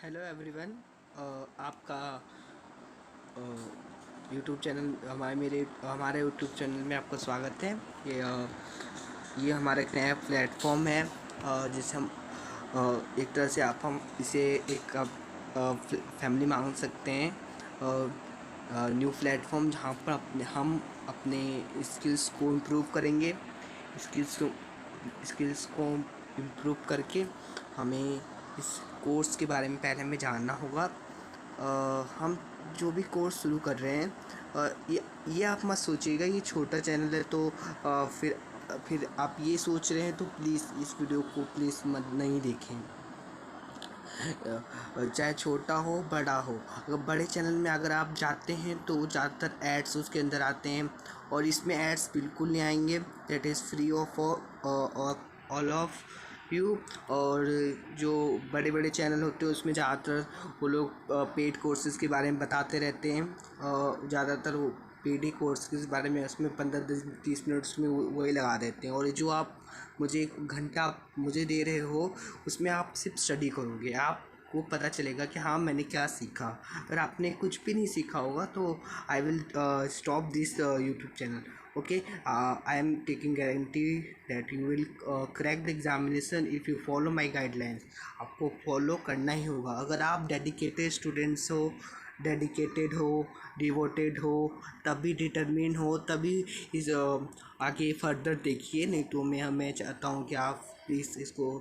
Hello everyone. आपका YouTube channel हमारे YouTube channel में आपका स्वागत है। ये हमारा एक नया प्लेटफॉर्म है जिसे हम एक तरह से हम इसे एक फैमिली मान सकते हैं। न्यू प्लेटफॉर्म जहाँ पर हम अपने स्किल्स को इम्प्रूव करेंगे। स्किल्स को इम्प्रूव करके हमें इस कोर्स के बारे में पहले हमें जानना होगा। हम जो भी कोर्स शुरू कर रहे हैं, ये आप मत सोचिएगा ये छोटा चैनल है तो फिर आप ये सोच रहे हैं तो प्लीज़ इस वीडियो को प्लीज़ मत नहीं देखें। चाहे छोटा हो बड़ा हो, अगर बड़े चैनल में अगर आप जाते हैं तो ज़्यादातर एड्स उसके अंदर आते हैं और इसमें एड्स बिल्कुल नहीं आएंगे। That is free of all of you. और जो बड़े बड़े चैनल होते हैं उसमें ज़्यादातर वो लोग पेड कोर्सेज़ के बारे में बताते रहते हैं। ज़्यादातर वो पेड कोर्स के बारे में उसमें 15-30 मिनट उसमें वही लगा देते हैं। और जो आप मुझे 1 घंटा मुझे दे रहे हो उसमें आप सिर्फ स्टडी करोगे, आपको पता चलेगा कि हाँ मैंने क्या सीखा। अगर आपने कुछ भी नहीं सीखा होगा तो I will stop this YouTube channel. Okay, I am taking guarantee that you will crack the examination if you follow my guidelines. आपको फॉलो करना ही होगा। अगर आप डेडिकेटेड स्टूडेंट्स हो, डेडिकेटेड हो, डिवोटेड हो, तभी डिटरमिन हो, तभी इस आगे फर्दर देखिए। नहीं तो मैं चाहता हूँ कि आप प्लीज़ इसको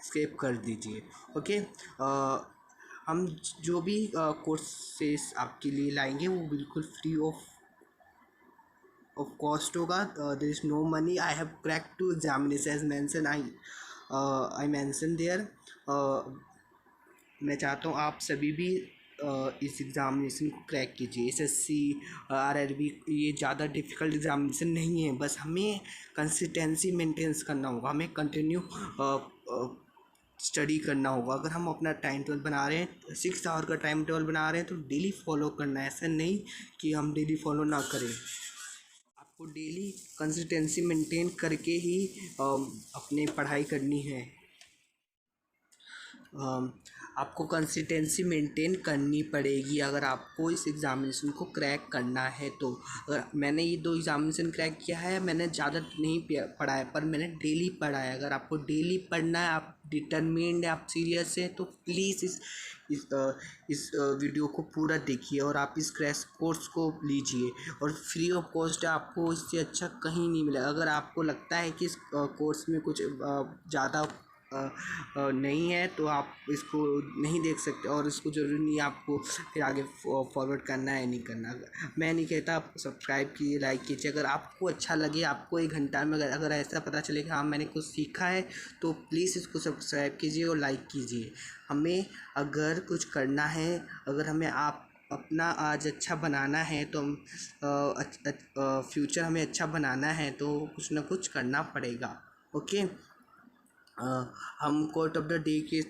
स्किप कर दीजिए। ओके, हम जो भी कोर्सेस आपके लिए लाएंगे वो बिल्कुल फ्री ऑफ कॉस्ट होगा। There is no money. I have crack two examination as mention I mention there. मैं चाहता हूँ आप सभी भी इस एग्ज़ामिनेशन को क्रैक कीजिए। एसएससी, आरआरबी ये ज़्यादा डिफ़िकल्ट एग्ज़ामिनेशन नहीं है। बस हमें कंसिस्टेंसी मेंटेन्स करना होगा, हमें कंटिन्यू स्टडी करना होगा। अगर हम अपना टाइम टेबल बना रहे हैं, 6 आवर का टाइम टेबल बना रहे हैं तो डेली फॉलो करना है। ऐसा नहीं कि हम डेली फॉलो ना करें। आपको डेली कंसिस्टेंसी मेंटेन करके ही अपनी पढ़ाई करनी है। आपको कंसिस्टेंसी मेंटेन करनी पड़ेगी अगर आपको इस एग्ज़ामिनेशन को क्रैक करना है तो। अगर मैंने ये 2 एग्ज़ामिनेशन क्रैक किया है, मैंने ज़्यादा नहीं पढ़ा है पर मैंने डेली पढ़ा है। अगर आपको डेली पढ़ना है, आप डिटरमिन्ड है, आप सीरियस हैं तो प्लीज़ इस वीडियो को पूरा देखिए और आप इस क्रैश कोर्स को लीजिए। और फ्री ऑफ कॉस्ट है, आपको इससे अच्छा कहीं नहीं मिलेगा। अगर आपको लगता है कि इस कोर्स में कुछ ज़्यादा नहीं है तो आप इसको नहीं देख सकते और इसको ज़रूरी नहीं है आपको फिर आगे फॉरवर्ड करना है नहीं करना। मैं नहीं कहता, आप सब्सक्राइब कीजिए, लाइक कीजिए। अगर आपको अच्छा लगे, आपको 1 घंटा में अगर ऐसा पता चले कि हाँ मैंने कुछ सीखा है तो प्लीज़ इसको सब्सक्राइब कीजिए और लाइक कीजिए। हमें अगर कुछ करना है, अगर हमें अपना आज अच्छा बनाना है तो फ्यूचर हमें अच्छा बनाना है तो कुछ ना कुछ करना पड़ेगा। ओके, हम कोट ऑफ द डे के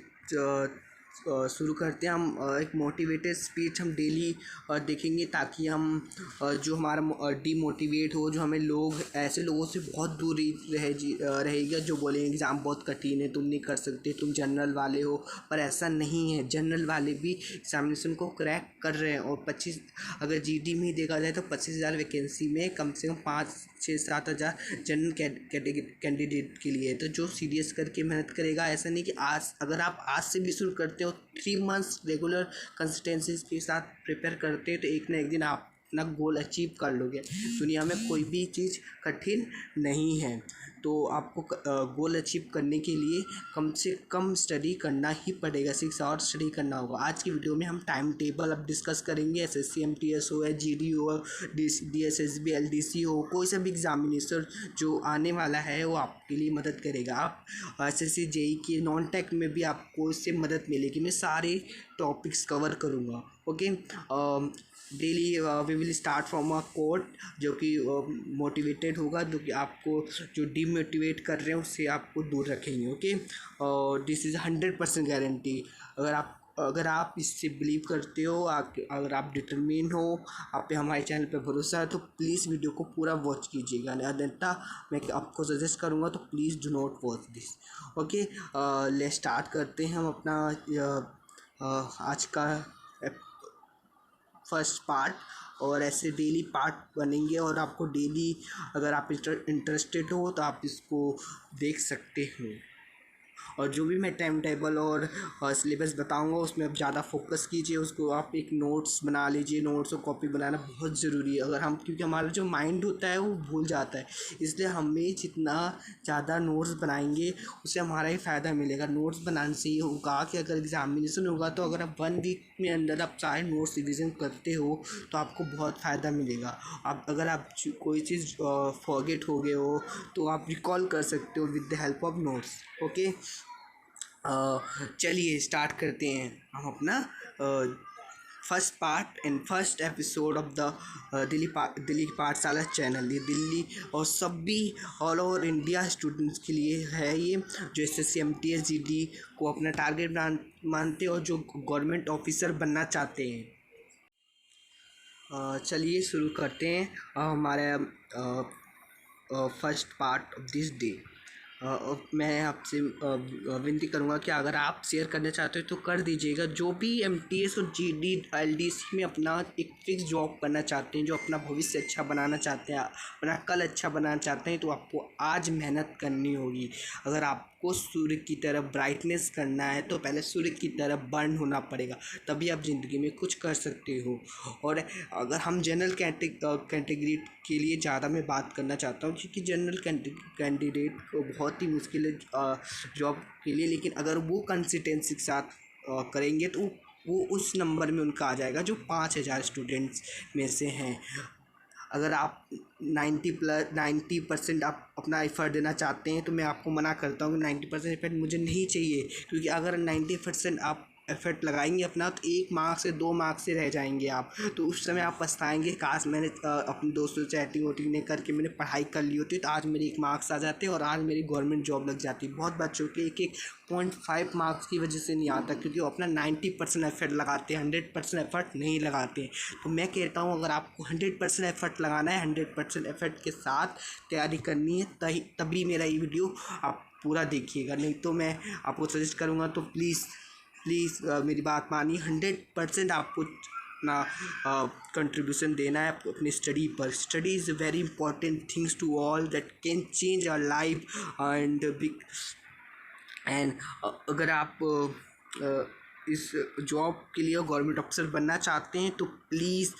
शुरू करते हैं। हम एक मोटिवेटेड स्पीच हम डेली देखेंगे ताकि हम जो हमारा डीमोटिवेट हो, जो हमें लोग ऐसे लोगों से बहुत दूर रहेगा जो बोलेंगे एग्ज़ाम बहुत कठिन है, तुम नहीं कर सकते, तुम जनरल वाले हो। पर ऐसा नहीं है, जनरल वाले भी एग्जामिनेशन को क्रैक कर रहे हैं। और 25 अगर जीडी में ही देखा जाए तो 25,000 वैकेंसी में कम से कम 5-6-7 हज़ार जनरल कैंडिडेट के लिए। तो जो सीरियस करके मेहनत करेगा, ऐसा नहीं कि अगर आप आज से भी शुरू करते हो, 3 मंथ्स रेगुलर कंसिस्टेंसी के साथ प्रिपेयर करते हैं तो एक ना एक दिन आप अपना गोल अचीव कर लोगे। दुनिया में कोई भी चीज़ कठिन नहीं है। तो आपको गोल अचीव करने के लिए कम से कम स्टडी करना ही पड़ेगा, 6 आवर स्टडी करना होगा। आज की वीडियो में हम टाइम टेबल अब डिस्कस करेंगे। एसएससी एमटीएस हो या जीडी हो, डीएसएसबी एलडीसी हो, कोई सा भी एग्जामिनेशन जो आने वाला है वो आपके लिए मदद करेगा। आप एसएससी जेई की नॉन टेक में भी आपको इससे मदद मिलेगी। मैं सारे टॉपिक्स कवर करूँगा। Okay, daily we will start from a quote जो कि मोटिवेटेड होगा, जो कि आपको जो डीमोटिवेट कर रहे हैं उससे आपको दूर रखेंगे। ओके, और दिस इज़ 100% गारंटी। अगर आप अगर आप इससे बिलीव करते हो, अगर आप डिटरमिन हो, आप पे हमारे चैनल पे भरोसा है, तो प्लीज़ वीडियो को पूरा वॉच कीजिएगा, अन्यथा मैं आपको सजेस्ट करूँगा तो please do not watch this. Okay, ले स्टार्ट करते हैं हम अपना आज का फर्स्ट पार्ट। और ऐसे डेली पार्ट बनेंगे और आपको डेली, अगर आप इंटरेस्टेड हो तो आप इसको देख सकते हो। और जो भी मैं टाइम टेबल और सिलेबस बताऊंगा उसमें आप ज़्यादा फोकस कीजिए, उसको आप एक नोट्स बना लीजिए। नोट्स और कॉपी बनाना बहुत ज़रूरी है, अगर हम, क्योंकि हमारा जो माइंड होता है वो भूल जाता है, इसलिए हमें जितना ज़्यादा नोट्स बनाएंगे उससे हमारा ही फ़ायदा मिलेगा। नोट्स बनाने से ये होगा कि अगर एग्जामिनेशन होगा तो अगर आप 1 वीक में अंदर आप सारे नोट्स रिविज़न करते हो तो आपको बहुत फ़ायदा मिलेगा। आप अगर आप कोई चीज़ फॉरगेट हो गए हो तो आप रिकॉल कर सकते हो with the help of notes. Okay, चलिए स्टार्ट करते हैं हम अपना first part and first episode of the Delhi पाठशाला चैनल। ये दिल्ली और सभी ऑल ओवर इंडिया स्टूडेंट्स के लिए है, ये जो SSC MTS GD को अपना टारगेट मानते हैं और जो गवर्नमेंट ऑफिसर बनना चाहते हैं। चलिए शुरू करते हैं हमारे first part of this day. मैं आपसे विनती करूँगा कि अगर आप शेयर करना चाहते हो तो कर दीजिएगा। जो भी MTS और GD LDC में अपना एक फिक्स जॉब करना चाहते हैं, जो अपना भविष्य अच्छा बनाना चाहते हैं, अपना कल अच्छा बनाना चाहते हैं, तो आपको आज मेहनत करनी होगी। अगर आपको सूर्य की तरह ब्राइटनेस करना है तो पहले सूर्य की तरह बर्न होना पड़ेगा, तभी आप ज़िंदगी में कुछ कर सकते हो। और अगर हम जनरल कैटेगरी के लिए ज़्यादा मैं बात करना चाहता हूँ, क्योंकि जनरल कैंडिडेट को बहुत ही मुश्किल है जॉब के लिए, लेकिन अगर वो कंसिस्टेंसी के साथ करेंगे तो वो उस नंबर में उनका आ जाएगा जो 5000 स्टूडेंट्स में से हैं। अगर आप 90% आप अपना एफ़र्ट देना चाहते हैं तो मैं आपको मना करता हूँ कि 90% एफ़र्ट मुझे नहीं चाहिए, क्योंकि अगर 90% आप एफ़र्ट लगाएंगे अपना तो 1 मार्क्स से 2 मार्क्स से रह जाएंगे आप, तो उस समय आप पछताएंगे, काश मैंने अपने दोस्तों से चैटिंग वोटिंग नहीं करके मैंने पढ़ाई कर ली होती तो आज मेरे 1 मार्क्स आ जाते और आज मेरी गवर्नमेंट जॉब लग जाती। बहुत बच्चों के 1.5 मार्क्स की वजह से नहीं आता, क्योंकि वो अपना 90% एफ़र्ट लगाते हैं, 100% एफ़र्ट नहीं लगाते हैं। तो मैं कहता हूँ अगर आपको 100% एफ़र्ट लगाना है, 100% एफ़र्ट के साथ तैयारी करनी है, तभी मेरा ये वीडियो आप पूरा देखिएगा। नहीं तो मैं आपको सजेस्ट करूँगा तो प्लीज़ मेरी बात मानिए। 100% आपको अपना कंट्रीब्यूशन देना है अपनी स्टडी पर। Study is a very important things to all that can change our life and अगर आप इस जॉब के लिए गवर्नमेंट ऑफिसर बनना चाहते हैं तो प्लीज़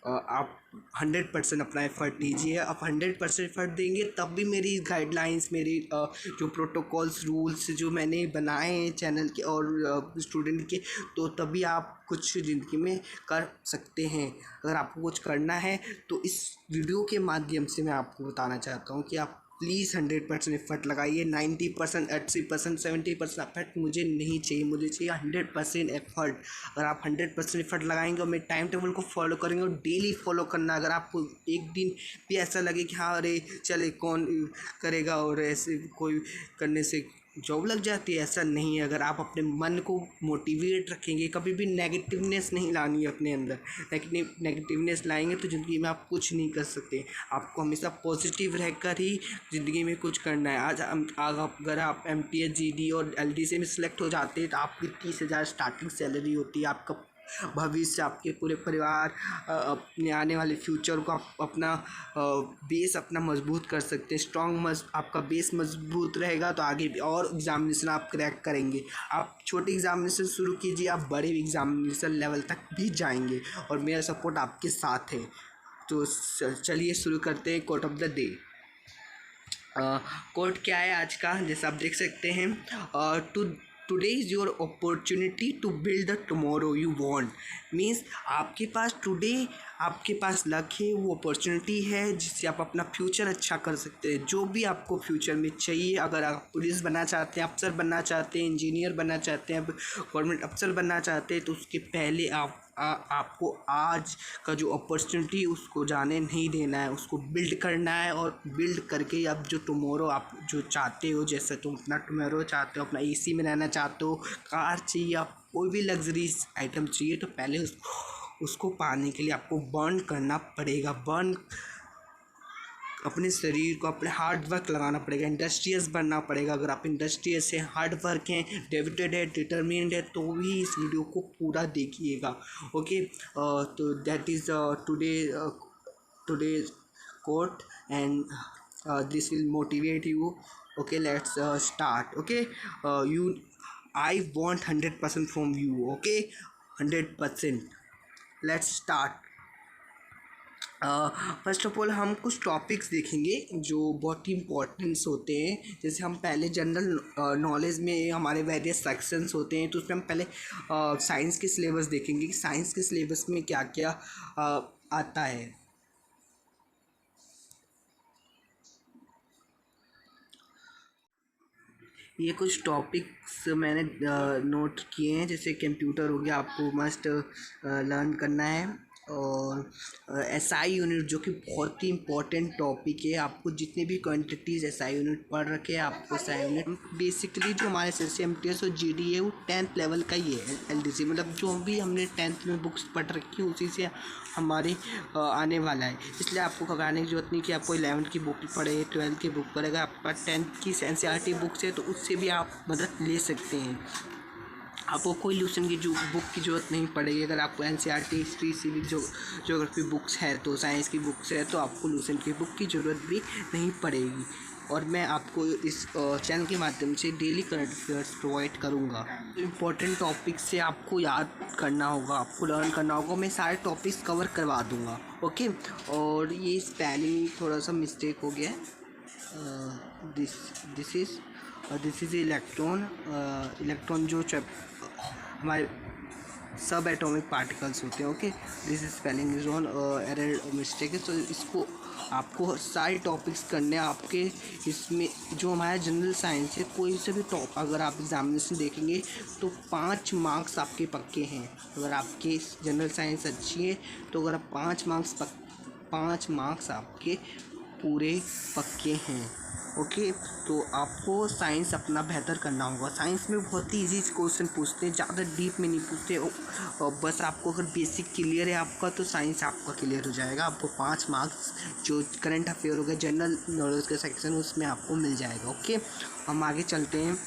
आप 100% अपना एफ़र्ट दीजिए। आप 100% एफ़र्ट देंगे तब भी मेरी गाइडलाइंस, मेरी जो प्रोटोकॉल्स रूल्स जो मैंने बनाए हैं चैनल के और स्टूडेंट के, तो तभी आप कुछ ज़िंदगी में कर सकते हैं। अगर आपको कुछ करना है तो इस वीडियो के माध्यम से मैं आपको बताना चाहता हूँ कि आप प्लीज़ 100% एफ़र्ट लगाइए। 90%, 80%, 70% एफ़र्ट मुझे नहीं चाहिए, मुझे चाहिए 100% एफ़र्ट। अगर आप 100% एफ़र्ट लगाएंगे और मेरे टाइम टेबल को फॉलो करेंगे और डेली फॉलो करना, अगर आपको एक दिन भी ऐसा लगे कि हाँ अरे चले कौन करेगा और ऐसे कोई करने से जॉब लग जाती है, ऐसा नहीं है। अगर आप अपने मन को मोटिवेट रखेंगे, कभी भी नेगेटिवनेस नहीं लानी है अपने अंदर। नेगेटिवनेस लाएंगे तो ज़िंदगी में आप कुछ नहीं कर सकते। आपको हमेशा पॉजिटिव रहकर ही ज़िंदगी में कुछ करना है। आज अगर आप MTS GD और LDC में सिलेक्ट हो जाते हैं तो आपकी 30,000 स्टार्टिंग सैलरी होती है। आपका भविष्य, आपके पूरे परिवार, अपने आने वाले फ्यूचर को आप अपना बेस अपना मजबूत कर सकते हैं। आपका बेस मजबूत रहेगा तो आगे भी और एग्ज़ामिनेशन आप क्रैक करेंगे। आप छोटे एग्ज़ामिनेशन शुरू कीजिए, आप बड़े एग्ज़ामिनेशन लेवल तक भी जाएंगे और मेरा सपोर्ट आपके साथ है। तो चलिए शुरू करते हैं quote of the day. Quote क्या है आज का, जैसा आप देख सकते हैं, today is your opportunity to build the tomorrow you want. Means आपके पास टुडे, आपके पास लक है, वो अपॉर्चुनिटी है जिससे आप अपना फ्यूचर अच्छा कर सकते हैं। जो भी आपको फ्यूचर में चाहिए, अगर आप पुलिस बनना चाहते हैं, अफसर बनना चाहते हैं, इंजीनियर बनना चाहते हैं, गवर्नमेंट अफसर बनना चाहते हैं, तो उसके पहले आप आपको आज का जो अपॉर्चुनिटी उसको जाने नहीं देना है, उसको बिल्ड करना है। और बिल्ड करके अब जो टुमारो आप जो चाहते हो, जैसे तुम अपना टुमारो चाहते हो, अपना एसी में रहना चाहते हो, कार चाहिए, आप कोई भी लग्जरीज आइटम चाहिए, तो पहले उसको पाने के लिए आपको बर्न करना पड़ेगा। बर्न अपने शरीर को, अपने हार्ड वर्क लगाना पड़ेगा, इंडस्ट्रियस बनना पड़ेगा। अगर आप इंडस्ट्रियस हैं, हार्ड वर्क हैं, डेडिकेटेड है, डिटर्मिन्ड है, तो भी इस वीडियो को पूरा देखिएगा। ओके, तो that is today quote and this will motivate you. Okay, let's start. Okay, you I want 100% from you. Okay, 100%। Let's start. First of all हम कुछ टॉपिक्स देखेंगे जो बहुत ही इम्पोर्टेंट्स होते हैं। जैसे हम पहले जनरल नॉलेज में हमारे वेरियस सेक्शंस होते हैं, तो उसमें हम पहले साइंस के सिलेबस देखेंगे कि साइंस के सिलेबस में क्या क्या आता है। ये कुछ टॉपिक्स मैंने नोट किए हैं, जैसे कंप्यूटर हो गया, आपको मस्ट लर्न करना है। और एसआई यूनिट जो कि बहुत ही इम्पोर्टेंट टॉपिक है। आपको जितने भी क्वांटिटीज़ एसआई यूनिट पढ़ रखे हैं, आपको एसआई यूनिट बेसिकली जो हमारे SSC और GD है वो 10th लेवल का ही है। LDC मतलब जो भी हमने 10th में बुक्स पढ़ रखी है उसी से हमारे आने वाला है। इसलिए आपको घबराने की जरूरत नहीं कि आपको 11th की बुक पढ़े, 12th की बुक पढ़ेगा। आपका 10th की NCERT बुक्स है तो उससे भी आप मदद ले सकते हैं। आपको कोई लूसन की जो बुक की ज़रूरत नहीं पड़ेगी। अगर आपको NCERT, history, civic, geography books है, तो साइंस की बुक्स है, तो आपको लूसन की बुक की ज़रूरत भी नहीं पड़ेगी। और मैं आपको इस चैनल के माध्यम से डेली करंट अफेयर्स प्रोवाइड करूँगा। तो इम्पोर्टेंट टॉपिक्स से आपको याद करना होगा, आपको लर्न करना होगा। मैं सारे टॉपिक्स कवर करवा दूँगा। ओके, और ये स्पेलिंग थोड़ा सा मिस्टेक हो गया है। दिस इज़ इलेक्ट्रॉन जो हमारे सब एटॉमिक पार्टिकल्स होते हैं। Okay, this is spelling is on error mistake है। तो इसको आपको सारे टॉपिक्स करने हैं आपके। इसमें जो हमारा जनरल साइंस है, कोई से भी टॉप अगर आप एग्जामिनेशन देखेंगे तो 5 मार्क्स आपके पक्के हैं। अगर आपके जनरल साइंस अच्छी है तो अगर आप 5 मार्क्स आपके पूरे पक्के हैं। ओके, तो आपको साइंस अपना बेहतर करना होगा। साइंस में बहुत ही इजी क्वेश्चन पूछते हैं, ज़्यादा डीप में नहीं पूछते। और बस आपको अगर बेसिक क्लियर है आपका, तो साइंस आपका क्लियर हो जाएगा। आपको 5 मार्क्स जो करंट अफेयर हो गया, जनरल नॉलेज का सेक्शन, उसमें आपको मिल जाएगा। ओके, हम आगे चलते हैं।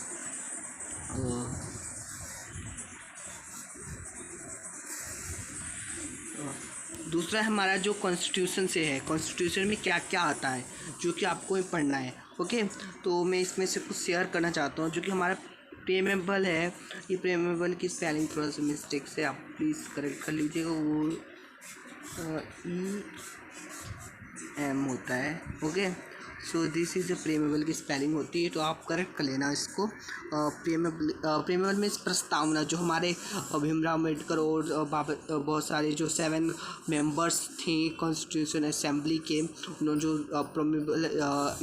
दूसरा हमारा जो कॉन्स्टिट्यूशन से है, कॉन्स्टिट्यूशन में क्या क्या आता है जो कि आपको पढ़ना है। ओके, तो मैं इसमें से कुछ शेयर करना चाहता हूँ। जो कि हमारा प्रेमेबल है, ये प्रेमेबल की स्पेलिंग थोड़ा सा मिस्टेक से आप प्लीज़ करेक्ट कर लीजिएगा। वो EM होता है। ओके, सो दिस इज़ प्रेमेबल की स्पेलिंग होती है, तो आप करेक्ट कर लेना इसको। प्रेमेबल में प्रस्तावना, जो हमारे भीमराव अम्बेडकर और बहुत सारे जो 7 मेंबर्स थे कॉन्स्टिट्यूशन असेंबली के, उन्होंने जो प्रेमेबल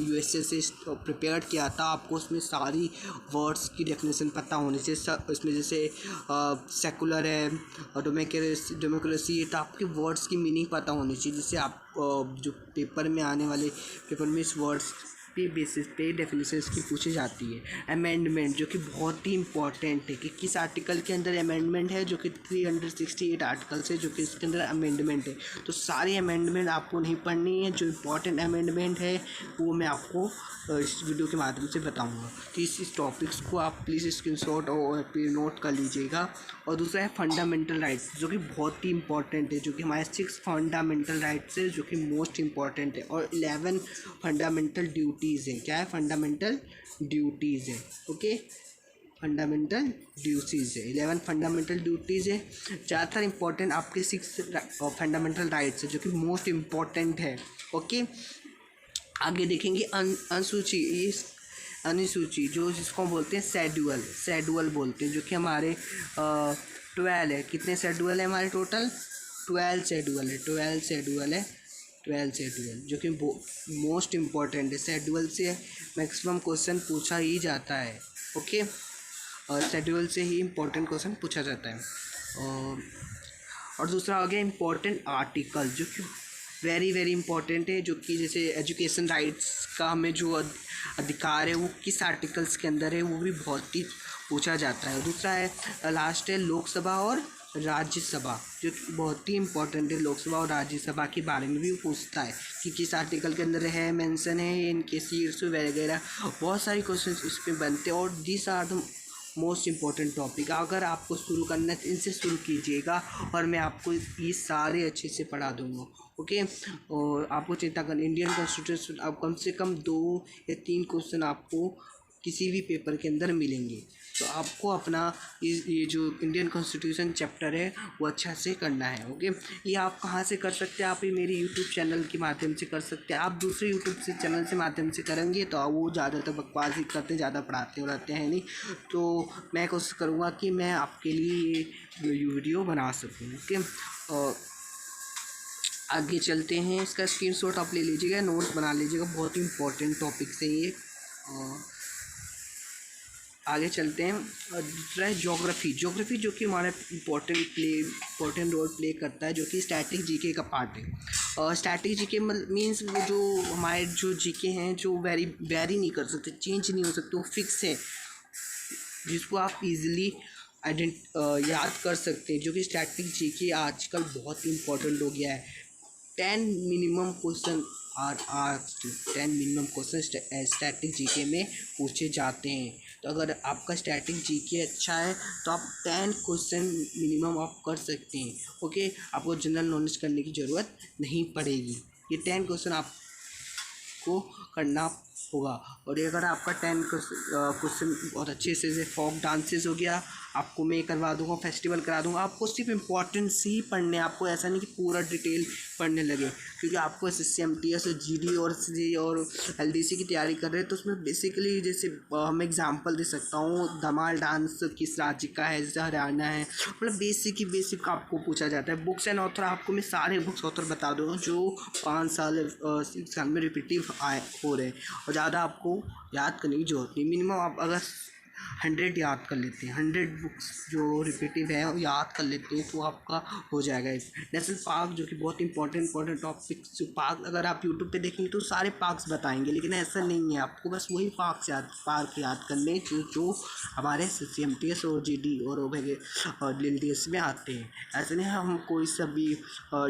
USA से प्रिपेयर किया था, आपको उसमें सारी वर्ड्स की डेफिनेशन पता होनी चाहिए। इसमें जैसे सेकुलर है, डेमोक्रेसी है, तो आपके वर्ड्स की मीनिंग पता होनी चाहिए, जिससे आप जो पेपर में आने वाले पेपर में इस वर्ड्स पे बेसिस पे डेफिनेशंस की पूछी जाती है। अमेंडमेंट, जो कि बहुत ही इंपॉर्टेंट है कि किस आर्टिकल के अंदर अमेंडमेंट है, जो कि 368 आर्टिकल्स है जो कि इसके अंदर अमेंडमेंट है। तो सारी अमेंडमेंट आपको नहीं पढ़नी है, जो इम्पोर्टेंट अमेंडमेंट है वो मैं आपको इस वीडियो के माध्यम से बताऊंगा। तो इस टॉपिक्स को आप प्लीज़ स्क्रीनशॉट और नोट कर लीजिएगा। और दूसरा है फंडामेंटल राइट्स, जो कि बहुत ही इंपॉर्टेंट है, जो कि हमारे 6 फंडामेंटल राइट्स है, जो कि मोस्ट इंपॉर्टेंट है। और 11 फंडामेंटल ड्यूटीज़ है। क्या है? फंडामेंटल ड्यूटीज़ है। ओके, फंडामेंटल ड्यूटीज़ है, 11 फंडामेंटल ड्यूटीज़ है। ज़्यादातर इंपॉर्टेंट आपके 6 फंडामेंटल राइट्स है, जो कि मोस्ट इम्पॉर्टेंट है। ओके, आगे देखेंगे अनुसूची। ये अनुसूची जो जिसको बोलते हैं शेड्यूल बोलते हैं, जो कि हमारे 12 है। कितने शेड्यूल है हमारे? टोटल 12 शेड्यूल है। 12 शेड्यूल जो कि मोस्ट इम्पॉर्टेंट है। शेड्यूल से मैक्सिमम क्वेश्चन पूछा ही जाता है। ओके, और शेड्यूल से ही इम्पोर्टेंट क्वेश्चन पूछा जाता है। और दूसरा हो गया इम्पोर्टेंट आर्टिकल, जो कि वेरी वेरी इंपॉर्टेंट है, जो कि जैसे एजुकेशन राइट्स का हमें जो अधिकार है वो किस आर्टिकल्स के अंदर है, वो भी बहुत ही पूछा जाता है। दूसरा है लास्ट है लोकसभा और राज्यसभा, जो कि बहुत ही इंपॉर्टेंट है। लोकसभा और राज्यसभा के बारे में भी पूछता है कि किस आर्टिकल के अंदर है, मेंशन है, इनके सीट्स वगैरह, बहुत सारी क्वेश्चंस इस पे बनते हैं। और this are the most important topic. अगर आपको शुरू करना है तो इनसे शुरू कीजिएगा और मैं आपको ये सारे अच्छे से पढ़ा दूँगा, ओके। और आपको चिंता करना, इंडियन कॉन्स्टिट्यूशन अब कम से कम 2 या 3 क्वेश्चन आपको किसी भी पेपर के अंदर मिलेंगे। तो आपको अपना ये जो इंडियन कॉन्स्टिट्यूशन चैप्टर है वो अच्छा से करना है, ओके। ये आप कहाँ से कर सकते हैं? आप ये मेरे यूट्यूब चैनल के माध्यम से कर सकते हैं। आप दूसरे यूट्यूब से चैनल से माध्यम से करेंगे तो वो ज़्यादातर बकवास ही करते, ज़्यादा पढ़ाते हो रहते हैं नहीं। तो मैं कोशिश करूँगा कि मैं आपके लिए ये वीडियो बना सकूँ, ओके। और आगे चलते हैं, इसका स्क्रीनशॉट आप ले लीजिएगा, नोट्स बना लीजिएगा, बहुत ही इंपॉर्टेंट टॉपिक है ये। आगे चलते हैं। दूसरा है ज्योग्राफी, जो कि हमारा इम्पोर्टेंट रोल प्ले करता है, जो कि स्टैटिक जीके का पार्ट है। स्टैटिक जीके मीन्स वो जो हमारे जो जीके हैं जो वेरी नहीं कर सकते, चेंज नहीं हो सकते, वो फिक्स है, जिसको आप इजीली याद कर सकते हैं। जो कि स्टैटिक जीके आजकल बहुत ही इंपॉर्टेंट हो गया है। 10 minimum question are asked, 10 minimum question static GK में पूछे जाते हैं। तो अगर आपका स्टैटिक जीके अच्छा है तो आप 10 क्वेश्चन मिनिमम आप कर सकते हैं, ओके। आपको जनरल नॉलेज करने की ज़रूरत नहीं पड़ेगी, ये 10 क्वेश्चन आपको करना होगा। और अगर आपका 10 क्वेश्चन बहुत अच्छे से फोक डांसेस हो गया, आपको मैं करवा दूंगा, फेस्टिवल करा दूंगा। आपको सिर्फ इम्पोर्टेंस ही पढ़ने, आपको ऐसा नहीं कि पूरा डिटेल पढ़ने लगे, क्योंकि आपको SSC-MTS और GD और LDC की तैयारी कर रहे हैं। तो उसमें बेसिकली जैसे मैं एग्जांपल दे सकता हूँ, धमाल डांस किस राज्य का है, जैसे हरियाणा है, मतलब बेसिक आपको पूछा जाता है। बुक्स एंड ऑथर, आपको मैं सारे बुक्स ऑथर बता दूँगा जो 5 साल 6 साल में रिपीटिव हो रहे हैं, और ज़्यादा आपको याद करने की जरूरत नहीं। मिनिमम आप अगर 100 याद कर लेते हैं, 100 बुक्स जो रिपीटिव है वो याद कर लेते हैं तो आपका हो जाएगा। नेशनल पार्क, जो कि बहुत इंपॉर्टेंट टॉपिक्स, जो पार्क अगर आप यूट्यूब पे देखेंगे तो सारे पार्क्स बताएंगे, लेकिन ऐसा नहीं है, आपको बस वही पार्क याद करने जो हमारे SSC-MTS और GD और LDS में आते हैं। ऐसे नहीं हम कोई सभी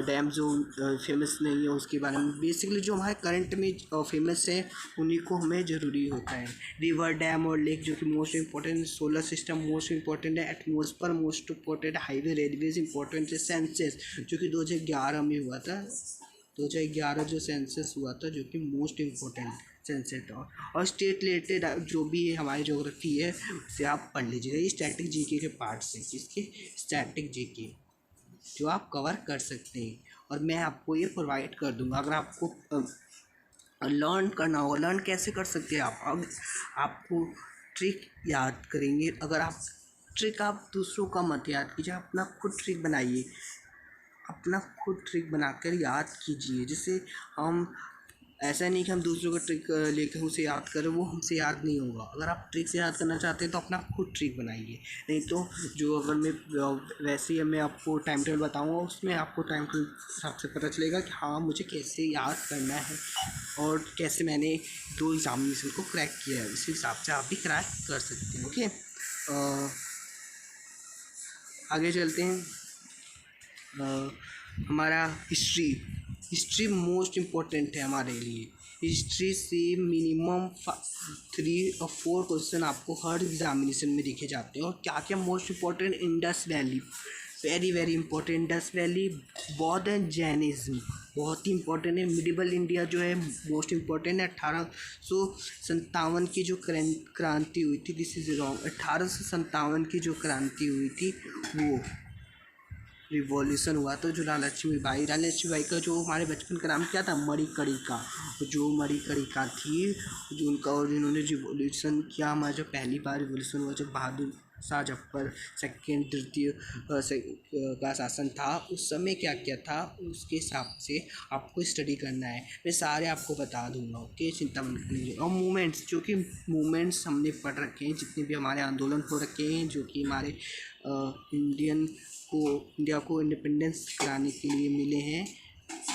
डैम जो फेमस नहीं है उसके बारे में, बेसिकली जो हमारे करंट में फेमस है उन्हीं को हमें ज़रूरी होता है। रिवर, डैम और लेक, जो कि most important, solar system most important है, atmosphere most important, highway railways important है, सेंसस जो कि 2011 में हुआ था, 2011 जो सेंसस हुआ था, जो कि मोस्ट इंपॉर्टेंट सेंसस था। और स्टेट रिलेटेड जो भी है हमारी ज्योग्राफी है उसे आप पढ़ लीजिएगा। ये स्टैटिक जीके के पार्ट से, इसके स्टैटिक जीके जो आप कवर कर सकते हैं, और मैं आपको ये प्रोवाइड कर दूंगा। अगर आपको लर्न करना होगा, लर्न कैसे कर सकते हैं आप? अब आपको ट्रिक याद करेंगे। अगर आप ट्रिक, आप दूसरों का मत याद कीजिए, अपना खुद ट्रिक बनाइए, अपना खुद ट्रिक बनाकर याद कीजिए। जैसे हम ऐसा नहीं कि हम दूसरों का ट्रिक लेकर उसे याद करें, वो हमसे याद नहीं होगा। अगर आप ट्रिक से याद करना चाहते हैं तो अपना खुद ट्रिक बनाइए, नहीं तो जो अगर मैं वैसे ही मैं आपको टाइम टेबल बताऊँगा, उसमें आपको टाइम टेबल हिसाब से पता चलेगा कि हाँ मुझे कैसे याद करना है और कैसे मैंने 2 एग्जामिनेशन को क्रैक किया है। इसी हिसाब से आप भी क्रैक कर सकते हैं, ओके। आगे चलते हैं। हमारा हिस्ट्री मोस्ट इम्पोर्टेंट है हमारे लिए। हिस्ट्री से मिनिमम 3 और 4 क्वेश्चन आपको हर एग्जामिनेशन में देखे जाते हैं। और क्या क्या most important, Indus valley very very important, Indus valley, बौद्ध एंड जैनिज्म बहुत ही इंपॉर्टेंट है। मिडिवल इंडिया जो है मोस्ट इम्पॉर्टेंट है। 1857 की जो क्रांति हुई थी, दिस इज रॉन्ग, 1857 की जो क्रांति हुई थी वो रिवॉल्यूशन हुआ था, जो रानी लक्ष्मीबाई का जो हमारे बचपन का नाम क्या था, मणिकर्णिका, जो मणिकर्णिका थी, जो उनका, और जिन्होंने रिवॉल्यूशन किया, हमारा जो पहली बार रिवॉल्यूशन हुआ, जब बहादुर शाहजफर सेकंड तृतीय का शासन था, उस समय क्या क्या था उसके हिसाब से आपको स्टडी करना है। मैं सारे आपको बता दूंगा, ओके, चिंता मत कीजिए। और मूवमेंट्स, जो कि मूवमेंट्स हमने पढ़ रखे हैं, जितने भी हमारे आंदोलन हो रखे हैं, जो कि हमारे इंडिया को इंडिपेंडेंस कराने के लिए मिले हैं,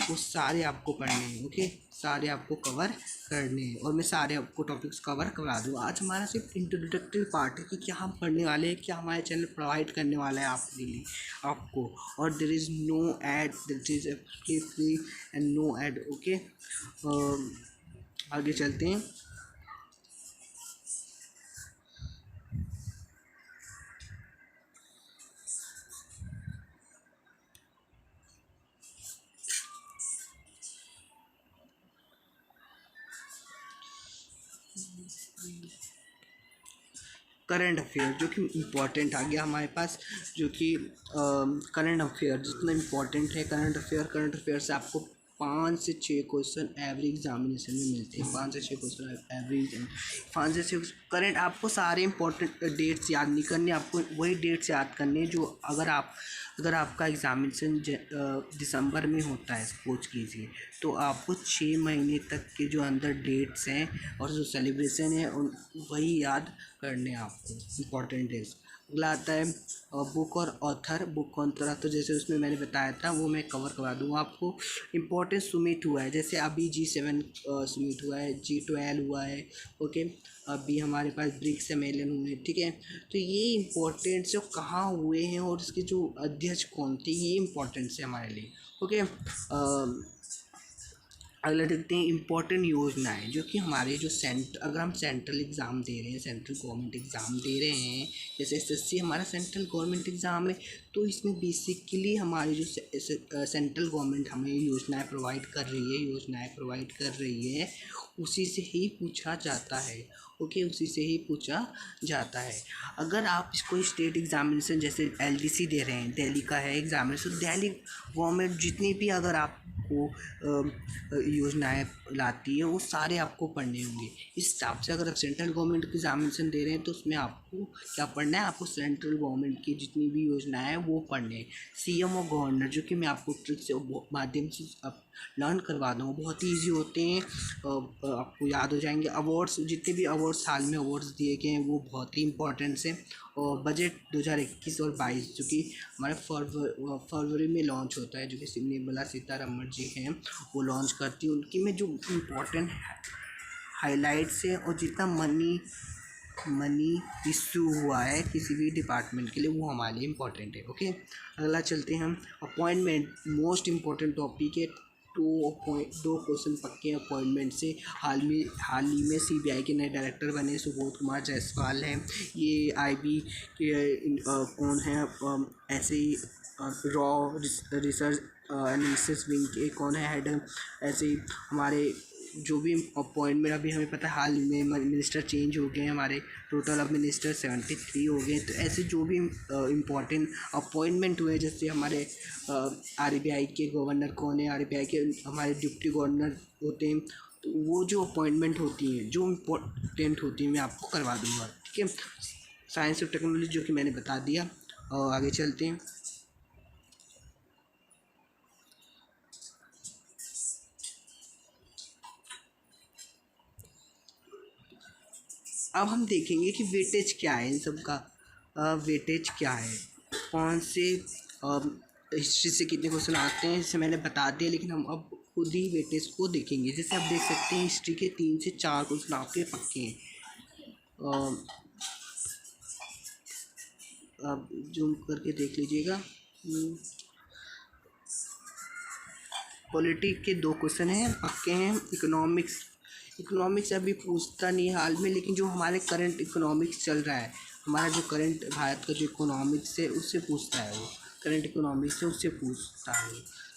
वो सारे आपको पढ़ने हैं, ओके, सारे आपको कवर करने हैं। और मैं सारे आपको टॉपिक्स कवर करवा दूँ। आज हमारा सिर्फ इंट्रोडक्टरी पार्ट है कि क्या हम पढ़ने वाले हैं, क्या हमारे चैनल प्रोवाइड करने वाला है आपके लिए, आपको। और there is no ad, that is free and no ad, okay. आगे चलते हैं। करंट अफेयर जो कि इम्पोर्टेंट आ गया हमारे पास, जो कि करंट अफेयर जितना इम्पोर्टेंट है, करंट अफेयर से आपको 5 से 6 क्वेश्चन एवरी एग्जामिनेशन में मिलते हैं। 5 से 6 क्वेश्चन एवरी, 5 से 6 करंट। आपको सारे इंपॉर्टेंट डेट्स याद नहीं करने, आपको वही डेट्स याद करने जो अगर आपका एग्ज़ामिनेशन दिसंबर में होता है सपोज कीजिए, तो आपको 6 महीने तक के जो अंदर डेट्स हैं और जो सेलिब्रेशन है उन वही याद करने हैं आपको, इम्पॉर्टेंट डेट्स। अगला आता है बुक और ऑथर। बुक ऑथर तो जैसे उसमें मैंने बताया था वो मैं कवर करवा दूँगा आपको। इम्पोर्टेंट समिट हुआ है, जैसे अभी G7 समिट हुआ है, G12 हुआ है, ओके। अभी हमारे पास ब्रिक्स सम्मेलन हुए, ठीक है। तो ये इम्पोर्टेंट जो कहाँ हुए हैं और इसके जो अध्यक्ष कौन थे, ये इम्पोर्टेंट है हमारे लिए, ओके। अगला देखते हैं इम्पोर्टेंट योजनाएं, जो कि हमारे जो अगर हम सेंट्रल एग्ज़ाम दे रहे हैं, सेंट्रल गवर्नमेंट एग्ज़ाम दे रहे हैं, जैसे SSC हमारा सेंट्रल गवर्नमेंट एग्ज़ाम है, तो इसमें बेसिकली हमारी जो सेंट्रल गवर्नमेंट हमें योजनाएं प्रोवाइड कर रही है, उसी से ही पूछा जाता है, ओके, उसी से ही पूछा जाता है। अगर आप इसको स्टेट एग्जामिनेशन जैसे LDC दे रहे हैं, दिल्ली का है एग्जामिनेशन, दिल्ली गवर्नमेंट जितनी भी अगर आपको योजनाएं लाती है वो सारे आपको पढ़ने होंगे। इस हिसाब से अगर आप सेंट्रल गवर्नमेंट की एग्जामिनेशन दे रहे हैं तो उसमें आपको क्या पढ़ना है, आपको सेंट्रल गवर्नमेंट की जितनी भी योजनाएं हैं वो पढ़ने हैं। CM और गवर्नर, जो कि मैं आपको ट्रिक से माध्यम से लर्न करवा दूँगा, बहुत ही ईजी होते हैं, आपको याद हो जाएंगे। अवार्ड्स, जितने भी अवार्ड्स हाल में अवार्ड्स दिए गए हैं वो बहुत ही इंपॉर्टेंट है। और बजट 2021 और 22 जो कि हमारे फरवरी में लॉन्च होता है, जो कि निर्मला सीतारमण जी हैं वो लॉन्च करती है। उनकी में जो इम्पोर्टेंट हाइलाइट्स है और जितना मनी इशू हुआ है किसी भी डिपार्टमेंट के लिए, वो हमारे लिए इम्पोर्टेंट है, ओके। अगला चलते हैं हम अपॉइंटमेंट, मोस्ट इम्पोर्टेंट टॉपिक है। 2 क्वेश्चन पक्के हैं अपॉइंटमेंट से। हाल ही में CBI के नए डायरेक्टर बने सुबोध कुमार जायसवाल हैं। ये IB के कौन है, ऐसे ही रॉ रिसर्च एनालिसिस विंग के कौन है हेड, ऐसे ही हमारे जो भी अपॉइंटमेंट, अभी हमें पता है हाल में मिनिस्टर चेंज हो गए हैं हमारे, टोटल अब मिनिस्टर 73 हो गए। तो ऐसे जो भी इम्पोर्टेंट अपॉइंटमेंट हुए, जैसे हमारे RBI के गवर्नर कौन है, RBI के हमारे डिप्टी गवर्नर होते हैं, तो वो जो अपॉइंटमेंट होती हैं जो इम्पोर्टेंट होती हैं मैं आपको करवा दूँगा, ठीक है। साइंस और टेक्नोलॉजी जो कि मैंने बता दिया। और आगे चलते हैं। अब हम देखेंगे कि वेटेज क्या है इन सब का। वेटेज क्या है, कौन से हिस्ट्री से कितने क्वेश्चन आते हैं, जैसे मैंने बता दिया, लेकिन हम अब खुद ही वेटेज को देखेंगे। जैसे आप देख सकते हैं हिस्ट्री के 3 से 4 क्वेश्चन आपके पक्के हैं। आप जूम करके देख लीजिएगा। पॉलिटिक के 2 क्वेश्चन हैं पक्के हैं। इकोनॉमिक्स अभी पूछता नहीं है हाल में, लेकिन जो हमारे करंट इकोनॉमिक्स चल रहा है, हमारा जो करंट भारत का जो इकोनॉमिक्स है उससे पूछता है, वो करंट इकोनॉमिक्स से उससे पूछता है।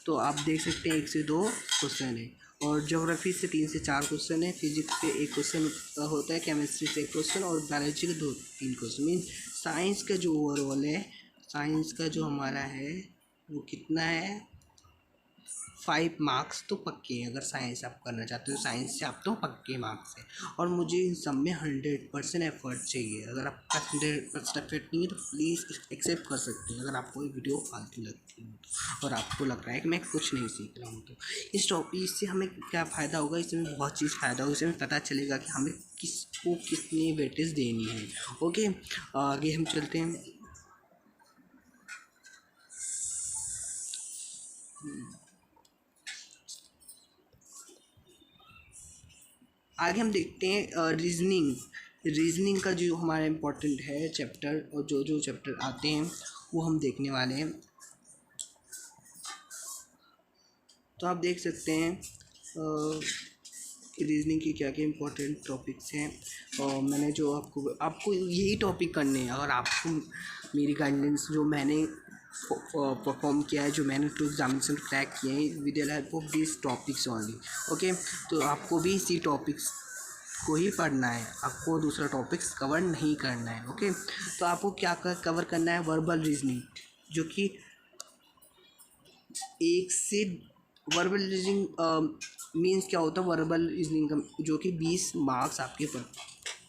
तो आप देख सकते हैं 1 से 2 क्वेश्चन है। और ज्योग्राफी से 3 से 4 क्वेश्चन है। फिजिक्स से 1 क्वेश्चन होता है। केमिस्ट्री से 1 क्वेश्चन और बायोलॉजी के 2-3 क्वेश्चन। मीन साइंस का जो ओवरऑल है, साइंस का जो हमारा है वो कितना है, 5 मार्क्स तो पक्के हैं। अगर साइंस आप करना चाहते हो साइंस से आप तो पक्के मार्क्स हैं, और मुझे इन सब में 100% एफर्ट चाहिए। अगर आपका 100% एफर्ट नहीं है तो प्लीज़ एक्सेप्ट कर सकते हैं, अगर आपको ये वीडियो फालतू लगती है और आपको लग रहा है कि मैं कुछ नहीं सीख रहा हूँ। तो इस टॉपिक इससे हमें क्या फ़ायदा होगा, इससे हमें बहुत चीज़ फ़ायदा होगा, इससे हमें पता चलेगा कि हमें किसको कितनी वेटेज देनी है। ओके, आगे हम चलते हैं। आगे हम देखते हैं रीजनिंग का जो हमारा इम्पोर्टेंट है चैप्टर, और जो जो चैप्टर आते हैं वो हम देखने वाले हैं। तो आप देख सकते हैं रीजनिंग की क्या क्या इम्पोर्टेंट टॉपिक्स हैं, और मैंने जो आपको यही टॉपिक करने हैं। अगर आपको मेरी गाइडेंस जो मैंने परफॉर्म किया है, जो मैंने 2 एग्जामिनेशन क्रैक किए हैं with the help of this topics only, okay, तो आपको भी इसी टॉपिक्स को ही पढ़ना है, आपको दूसरा टॉपिक्स कवर नहीं करना है। ओके, तो आपको क्या कवर करना है, वर्बल रीजनिंग, जो कि एक से वर्बल रीजनिंग मीन्स क्या होता है, वर्बल रीजनिंग का जो कि 20 मार्क्स आपके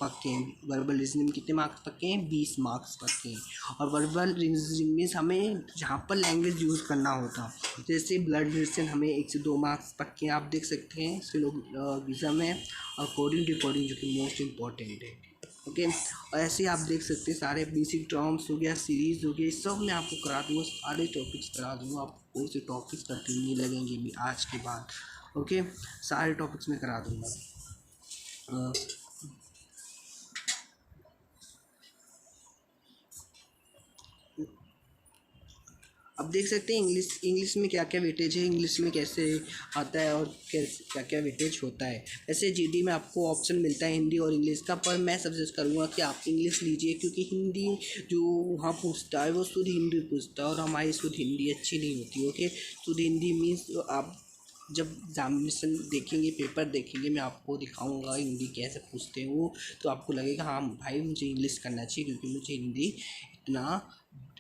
पक्के हैं। वर्बल रीजनिंग कितने मार्क्स पक्के हैं, 20 मार्क्स पक्के हैं। और वर्बल रीजनिंग मीन्स हमें जहाँ पर लैंग्वेज यूज़ करना होता, जैसे ब्लड रिलेशन हमें 1 से 2 मार्क्स पक्के हैं, आप देख सकते हैं सिलोगिज्म है और कोडिंग डिकोडिंग जो कि मोस्ट इम्पॉर्टेंट है। ओके, और ऐसे ही आप देख सकते हैं सारे बेसिक टर्म्स हो गया, सीरीज हो गया, सब मैं आपको करा दूँगा, सारे टॉपिक्स करा दूँगा, आपको कोई से टॉपिक्स कठिन नहीं लगेंगे भी आज के बाद। ओके, सारे टॉपिक्स मैं करा दूँगा। अब देख सकते हैं इंग्लिश में क्या क्या वेटेज है, इंग्लिश में कैसे आता है और कैसे क्या क्या वेटेज होता है। ऐसे जीडी में आपको ऑप्शन मिलता है हिंदी और इंग्लिश का, पर मैं सजेस्ट करूँगा कि आप इंग्लिश लीजिए, क्योंकि हिंदी जो वहाँ पूछता है वो शुद्ध हिंदी पूछता है, और हमारी शुद्ध हिंदी अच्छी नहीं होती। ओके, शुद्ध हिंदी मीन्स आप जब एग्जामिनेशन देखेंगे, पेपर देखेंगे, मैं आपको दिखाऊंगा हिंदी कैसे पूछते हैं वो, तो आपको लगेगा हाँ भाई मुझे इंग्लिश करना चाहिए, क्योंकि मुझे हिंदी इतना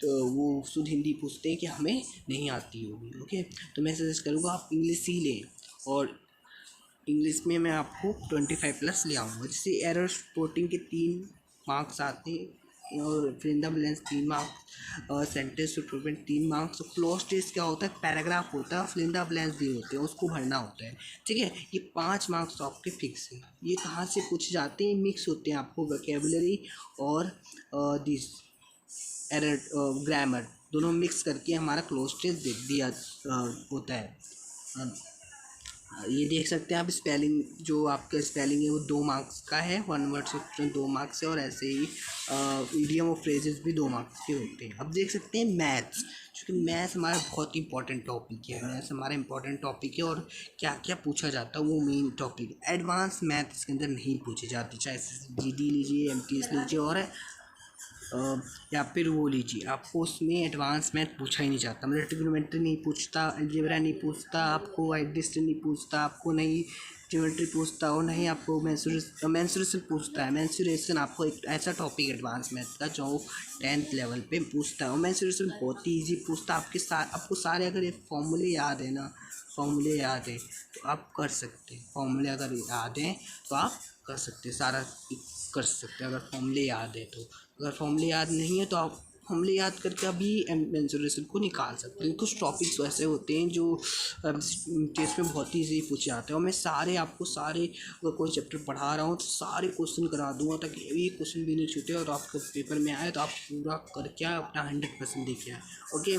वो शुद्ध हिंदी पूछते हैं कि हमें नहीं आती होगी। ओके, तो मैं सजेस्ट करूँगा आप इंग्लिश ही लें, और इंग्लिश में मैं आपको 25+ ले आऊँगा। जैसे एरर स्पॉटिंग के 3 मार्क्स आते हैं, और fill in the blanks 3 marks, और sentence improvement 3 marks. Cloze test क्या होता है, पैराग्राफ होता है, फिल इन द ब्लैंक्स दिए होते हैं, उसको भरना होता है। ठीक है, ये 5 मार्क्स आपके फिक्स हैं। ये कहाँ से पूछे जाते हैं, मिक्स होते हैं, आपको वोकैबुलरी और दिस एरर ग्रामर दोनों मिक्स करके हमारा क्लोज टेस्ट दे दिया होता है। ये देख सकते हैं आप, स्पेलिंग जो आपका स्पेलिंग है वो 2 मार्क्स का है, 1 वर्ड से 2 मार्क्स है, और ऐसे ही इडियम और फ्रेजेस भी 2 मार्क्स के होते हैं। अब देख सकते हैं मैथ्स, क्योंकि मैथ्स हमारा बहुत इंपॉर्टेंट टॉपिक है, मैथ्स हमारा इंपॉर्टेंट टॉपिक है, और क्या क्या पूछा जाता है वो मेन टॉपिक। एडवांस मैथ इसके अंदर नहीं पूछी जाती, चाहे जीडी लीजिए, एमटीएस लीजिए, और या फिर वो लीजिए, आपको उसमें एडवांस मैथ पूछा ही नहीं जाता, मतलब ट्रिग्नोमेट्री नहीं पूछता, अलजेब्रा नहीं पूछता, आपको एडिशन नहीं पूछता, आपको नहीं ज्योमेट्री पूछता, और नहीं आपको मेंसुरेशन पूछता है। मेंसुरेशन आपको एक ऐसा टॉपिक एडवांस मैथ का जो 10th लेवल पे पूछता है, और मेंसुरेशन बहुत ही ईजी पूछता है। आपको सारे अगर ये फॉर्मूले याद है ना, फॉर्मूले याद है तो आप कर सकते हैं, फॉर्मूले अगर याद हैं तो आप कर सकते हैं, सारा कर सकते हैं अगर फॉर्मूले याद है तो। अगर फॉर्मूले याद नहीं है तो आप फॉर्मूले याद करके अभी मेंसुरेशन को निकाल सकते हैं। कुछ टॉपिक्स ऐसे होते हैं जो टेस्ट में बहुत ही ईजी पूछे जाते हैं, और मैं आपको अगर कोई चैप्टर पढ़ा रहा हूँ तो सारे क्वेश्चन करा दूंगा, ताकि एक क्वेश्चन भी नहीं छूटे, और आपके पेपर में आए तो आप पूरा करके अपना 100% देखे आए। ओके,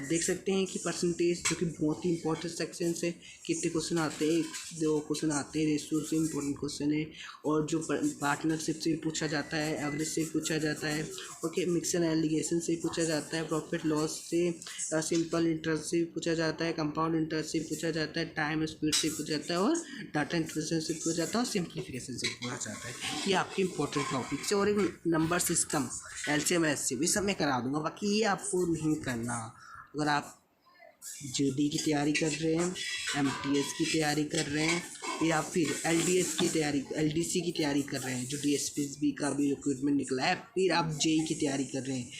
देख सकते हैं कि परसेंटेज जो कि बहुत ही इंपॉर्टेंट सेक्शन से कितने क्वेश्चन आते हैं, 2 क्वेश्चन आते हैं, रेशियो से इंपॉर्टेंट क्वेश्चन है, और जो पार्टनरशिप से पूछा जाता है, एवरेज से पूछा जाता है, ओके, मिक्सर एलिगेशन से पूछा जाता है, प्रॉफिट लॉस से, सिंपल इंटरेस्ट से पूछा जाता है, कंपाउंड इंटरेस्ट से पूछा जाता है, टाइम स्पीड से पूछा जाता है, और डाटा इंटरेस्ट से पूछा जाता है, और सिंप्लीफिकेशन से पूछा जाता है। ये आपके इंपॉर्टेंट टॉपिक्स है, और एक नंबर सिस्टम, एलसीएम एचसीएम ये सब मैं करा दूंगा, बाकी ये आपको नहीं करना। अगर आप जीडी की तैयारी कर रहे हैं, एमटीएस की तैयारी कर रहे हैं, या फिर एलडीएस की तैयारी, एलडीसी की तैयारी कर रहे हैं, जो डीएसपीएसबी का भी रिक्रूटमेंट निकला है, फिर आप जेई की तैयारी कर रहे हैं,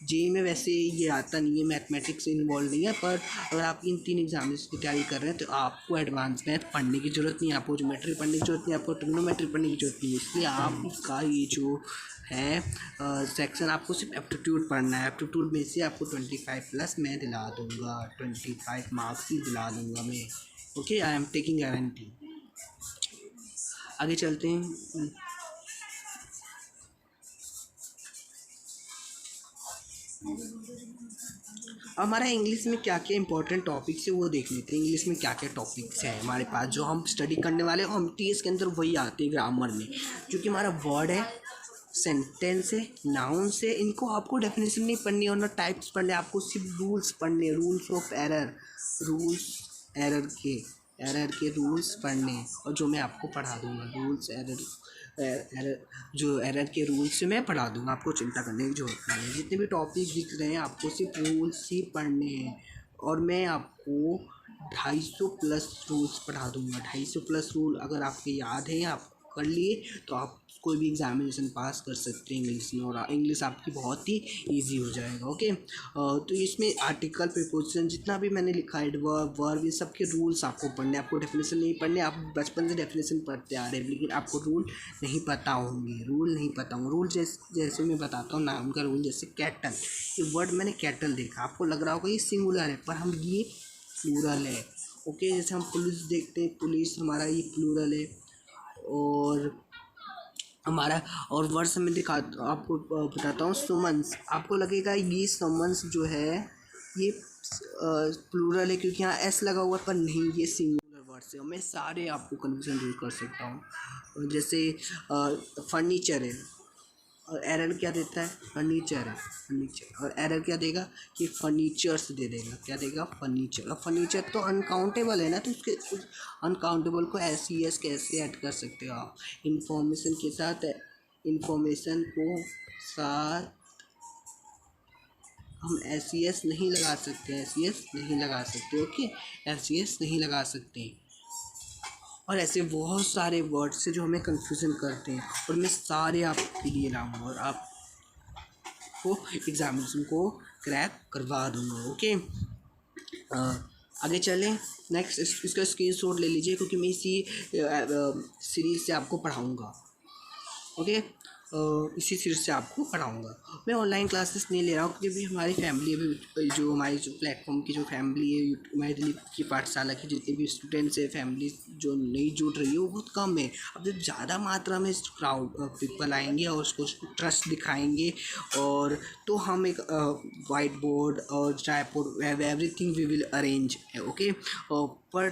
जेई में वैसे ये आता नहीं है, मैथमेटिक्स इन्वॉल्व नहीं है, पर अगर आप इन 3 एग्जाम्स की तैयारी कर रहे हैं तो आपको एडवांस मैथ पढ़ने की ज़रूरत नहीं है, आपको ज्योमेट्री पढ़ने की ज़रूरत नहीं है, आपको ट्रिग्नोमेट्री पढ़ने की ज़रूरत नहीं है। इसलिए आपका ये जो है सेक्शन आपको सिर्फ एप्टीट्यूड पढ़ना है। एप्टीट्यूड में से आपको 25+ मैं दिला दूँगा, 25 मार्क्स ही दिला दूँगा मैं। Okay, I am taking guarantee. आगे चलते हैं। हमारा इंग्लिश में क्या क्या इंपॉर्टेंट टॉपिक्स है वो देख लेते हैं। इंग्लिश में क्या क्या टॉपिक्स है हमारे पास जो हम स्टडी करने वाले हैं, हम टीएस के अंदर वही आते हैं ग्रामर में। क्योंकि हमारा वर्ड है, सेंटेंस है, नाउन्स है, इनको आपको डेफिनेशन नहीं पढ़नी और ना टाइप्स पढ़ने, आपको सिर्फ रूल्स पढ़ने, rules of error, rules error के रूल्स पढ़ने, और जो मैं आपको पढ़ा दूँगा रूल्स एरर जो एरर के रूल्स से मैं पढ़ा दूँगा, आपको चिंता करने की जरूरत नहीं है। जितने भी टॉपिक दिख रहे हैं आपको सिर्फ रूल्स ही पढ़ने हैं, और मैं आपको 250+ रूल्स पढ़ा दूँगा। 250+ रूल अगर आपके याद हैं, आप कर लिए, तो आप कोई भी एग्जामिनेशन पास कर सकते हैं इंग्लिश में, और इंग्लिश आपकी बहुत ही इजी हो जाएगा। ओके, तो इसमें आर्टिकल, प्रीपोजिशन, जितना भी मैंने लिखा है, वर्ब, ये सब के रूल्स आपको पढ़ने, आपको डेफिनेशन नहीं पढ़ने। आप बचपन से डेफिनेशन पढ़ते आ रहे हैं, लेकिन आपको रूल नहीं पता होंगे, रूल जैसे मैं बताता हूँ नाम का रूल, जैसे कैटल, ये वर्ड मैंने कैटल देखा, आपको लग रहा होगा ये सिंगुलर है, पर हम ये प्लूरल है। ओके, जैसे हम पुलिस देखते हैं, पुलिस हमारा ये प्लूरल है, और हमारा और वर्ष में दिखा आपको बताता हूँ सुमन्स, आपको लगेगा ये सुमन्स जो है ये प्लूरल है क्योंकि यहाँ एस लगा हुआ है, पर नहीं, ये सिंगुलर वर्ड्स है। मैं सारे आपको कन्फ्यूजन दूर कर सकता हूँ। जैसे फर्नीचर है, और एरर क्या देता है, फर्नीचर है, फर्नीचर, और एरर क्या देगा कि फर्नीचर्स दे देगा, क्या देगा, फर्नीचर। और फर्नीचर तो अनकाउंटेबल है ना, तो उसके अनकाउंटेबल को एस कैसे ऐड कर सकते हो आप, इंफॉर्मेशन के साथ, इंफॉर्मेशन को साथ हम एस नहीं लगा सकते, एस नहीं लगा सकते। ओके, एस नहीं लगा सकते। और ऐसे बहुत सारे वर्ड्स हैं जो हमें कन्फ्यूज़न करते हैं, और मैं सारे आपके लिए लाऊंगा और आपको एग्जामिनेशन को क्रैक करवा दूंगा। ओके, आगे चलें। नेक्स्ट इसका स्क्रीनशॉट ले लीजिए, क्योंकि मैं इसी सीरीज़ से आपको पढ़ाऊँगा। ओके, इसी सीरीज से आपको पढ़ाऊँगा। मैं ऑनलाइन क्लासेस नहीं ले रहा हूँ, क्योंकि हमारी फैमिली अभी जो हमारी जो प्लेटफॉर्म की जो फैमिली है, हमारे दिल्ली की पाठशाला की जितने भी स्टूडेंट्स है, फैमिली जो नहीं जुड़ रही है वो बहुत कम है। अब जब ज़्यादा मात्रा में क्राउड पीपल आएंगे और उसको ट्रस्ट दिखाएंगे, और तो हम एक वाइट बोर्ड और tripod everything we will arrange. Okay, for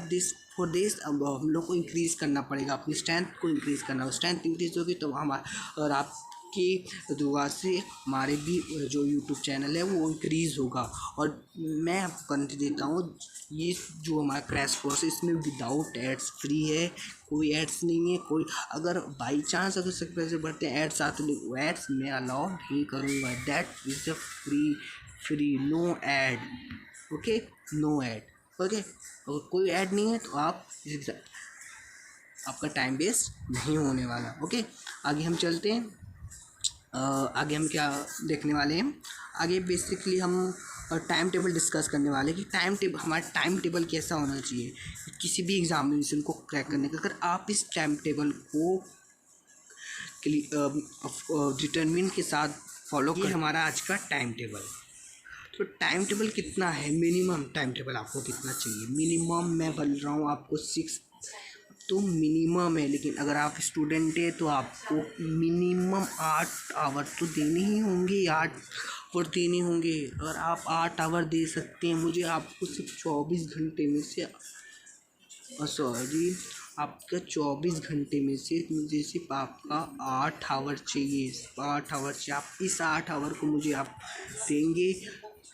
this अब हम लोग को इंक्रीज़ करना पड़ेगा, अपनी स्ट्रेंथ को इंक्रीज़ करना है। स्ट्रेंथ इंक्रीज़ होगी तो हमारा और आपकी दुआ से हमारे भी जो यूट्यूब चैनल है वो इंक्रीज़ होगा। और मैं आपको गारंटी देता हूँ, ये जो हमारा क्रैश कोर्स है इसमें विदाउट एड्स फ्री है, कोई एड्स नहीं है। कोई अगर बाई चांस अगर सब पैसे बढ़ते हैं एड्स आते तो एड्स मैं अलाउ नहीं करूँगा। That is a free no ad. Okay, no ad. Okay, अगर कोई ऐड नहीं है तो आपका टाइम वेस्ट नहीं होने वाला। ओके, आगे हम चलते हैं। आगे हम क्या देखने वाले हैं, आगे बेसिकली हम टाइम टेबल डिस्कस करने वाले हैं कि हमारा टाइम टेबल कैसा होना चाहिए किसी भी एग्जामिनेशन को क्रैक करने का। अगर आप इस टाइम टेबल को डिटरमिन के साथ फॉलो करें, हमारा आज का टाइम टेबल। तो टाइम टेबल कितना है, मिनिमम टाइम टेबल आपको कितना चाहिए, मिनिमम मैं बोल रहा हूँ आपको 6 तो मिनिमम है। लेकिन अगर आप स्टूडेंट है तो आपको मिनिमम 8 आवर तो देने ही होंगे, 8 आवर देने होंगे। अगर आप 8 आवर दे सकते हैं, मुझे आपको सिर्फ 24 घंटे में से आपका 24 घंटे में से मुझे सिर्फ आपका 8 आवर चाहिए, 8 आवर चाहिए। आप इस 8 आवर को मुझे आप देंगे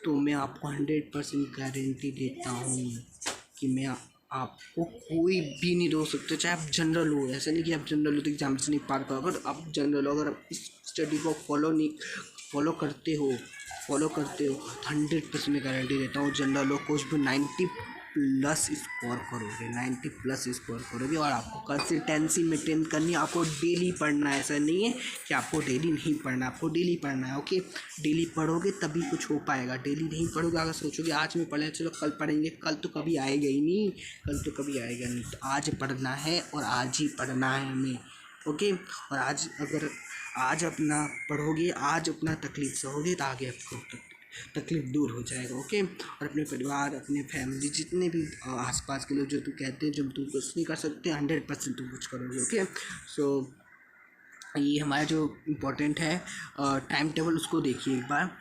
तो मैं आपको 100% गारंटी देता हूँ कि मैं आपको कोई भी नहीं रोक सकता, चाहे आप जनरल हो। ऐसा नहीं कि आप जनरल हो तो एग्जाम से नहीं पार करोगे। अगर आप जनरल हो, अगर आप इस स्टडी को फॉलो करते हो तो 100% मैं गारंटी देता हूँ जनरल हो कुछ भी प्लस स्कोर करोगे, 90 प्लस स्कोर करोगे। और आपको कंसिस्टेंसी मेंटेन करनी है, आपको डेली पढ़ना है। ऐसा नहीं है कि आपको डेली नहीं पढ़ना, आपको डेली पढ़ना है। ओके, डेली पढ़ोगे तभी कुछ हो पाएगा। डेली नहीं पढ़ोगे, अगर सोचोगे आज में पढ़े चलो कल पढ़ेंगे, कल तो कभी आएगा ही नहीं, कल तो कभी आएगा नहीं। तो आज पढ़ना है और आज ही पढ़ना है हमें। ओके, और आज अगर आज अपना पढ़ोगे, आज अपना तकलीफ सहोगे तो आगे आपको तकलीफ दूर हो जाएगा। ओके, और अपने परिवार, अपने फैमिली, जितने भी आसपास के लोग जो तू कहते हैं जब तू कुछ नहीं कर सकते, 100% तुम कुछ करोगे। ओके, सो ये हमारा जो इम्पोर्टेंट है टाइम टेबल, उसको देखिए एक बार।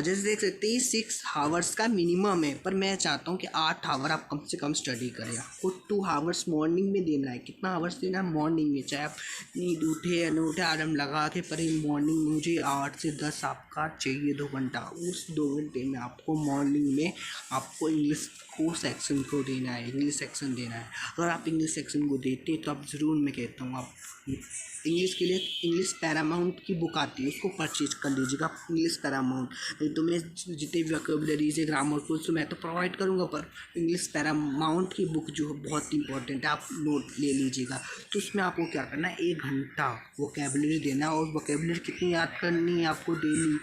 जैसे देख सकते हैं 6 आवर्स का मिनिमम है, पर मैं चाहता हूँ कि 8 आवर आप कम से कम स्टडी करें। आपको 2 आवर्स मॉर्निंग में देना है। कितना आवर्स देना है? मॉर्निंग में, चाहे आप नींद उठे या न उठे, अलार्म लगा के, पर मॉर्निंग मुझे 8 से 10 आपका चाहिए 2 घंटा। उस 2 घंटे में आपको मॉर्निंग में आपको इंग्लिश को सेक्शन को देना है, इंग्लिश सेक्शन देना है। अगर आप इंग्लिश सेक्शन को देते हैं तो आप ज़रूर, मैं कहता हूँ, आप इंग्लिश के लिए इंग्लिश पैरामाउंट की बुक आती है, उसको परचेज कर लीजिएगा, इंग्लिश पैरामाउंट। तो मैं जितने भी वोकैबुलरीज है, ग्रामर टूल्स, मैं तो प्रोवाइड करूँगा, पर इंग्लिश पैरामाउंट की बुक जो बहुत इंपॉर्टेंट है, आप नोट ले लीजिएगा। तो उसमें आपको क्या करना है, 1 घंटा वोकैबुलरी देना है। और वोकैबुलरी कितनी याद करनी है आपको? डेली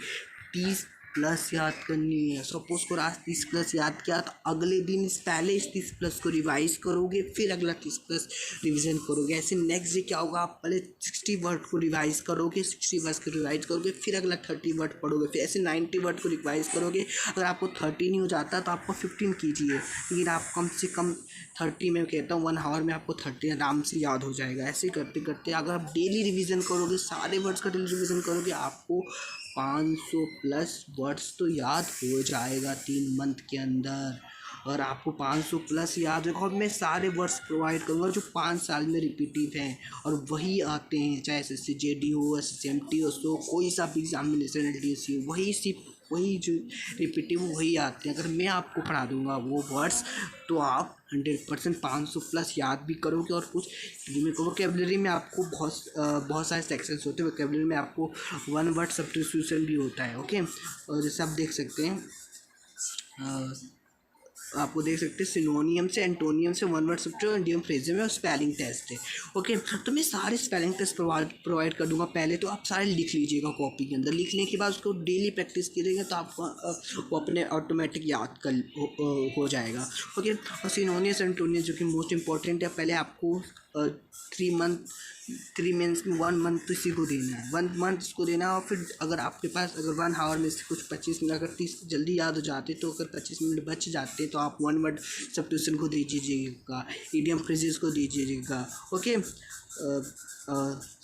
30 प्लस याद करनी है। सपोज करो आज 30 प्लस याद किया, तो अगले दिन पहले इस 30 प्लस को रिवाइज करोगे, फिर अगला 30 प्लस रिवीजन करोगे। ऐसे नेक्स्ट डे क्या होगा, आप पहले 60 वर्ड को रिवाइज करोगे, 60 वर्ड को रिवाइज करोगे, फिर अगला 30 वर्ड पढ़ोगे, फिर ऐसे 90 वर्ड को रिवाइज करोगे। अगर आपको 30 नहीं हो जाता तो आपको 15 कीजिए, लेकिन आप कम से कम 30 में, कहता हूँ 1 आवर में आपको 30 आराम से याद हो जाएगा। ऐसे करते करते अगर आप डेली रिवीजन करोगे, सारे वर्ड्स का डेली रिवीजन करोगे, आपको 500 प्लस वर्ड्स तो याद हो जाएगा 3 मंथ के अंदर। और आपको 500 प्लस याद होगा, और मैं सारे वर्ड्स प्रोवाइड करूँगा जो 5 साल में रिपीटिव हैं और वही आते हैं, चाहे SSC हो, SSMT हो, सो कोई सा भी एग्जामिनेशन LDC हो, वही सिर्फ वही जो रिपीटिव वही आते हैं। अगर मैं आपको पढ़ा दूंगा वो वर्ड्स, तो आप 100% 500 प्लस याद भी करोगे। और कुछ वोकैबुलरी में आपको बहुत सारे सेक्शंस होते हैं। वोकैबुलरी में आपको 1 वर्ड सब्स्टिट्यूशन भी होता है। ओके, और जैसे आप देख सकते हैं, आपको देख सकते हैं सिनोनियम से, एंटोनियम से, 1 वर्ड सब्स्टिट्यूशन, इडियम फ्रेजम में, और स्पेलिंग टेस्ट है। ओके, तो मैं सारे स्पेलिंग टेस्ट प्रोवाइड कर दूंगा। पहले तो आप सारे लिख लीजिएगा कॉपी के अंदर। लिखने के बाद उसको डेली प्रैक्टिस कीजिएगा, तो आपको वो अपने ऑटोमेटिक याद कर हो जाएगा। ओके, और सिनोनियस एंटोनियस जो कि मोस्ट इंपॉर्टेंट है, पहले आपको 3 मंथ्स में 1 मंथ तो इसी को देना है, 1 मंथ इसको देना है। और फिर अगर आपके पास अगर 1 आवर में से कुछ 25 मिनट, अगर 30 जल्दी याद हो जाते तो अगर 25 मिनट बच जाते तो आप 1 वर्ड सब्स्टिट्यूशन को दे दीजिएगा, इडियम फ्रेजेस को दीजिएगा। ओके,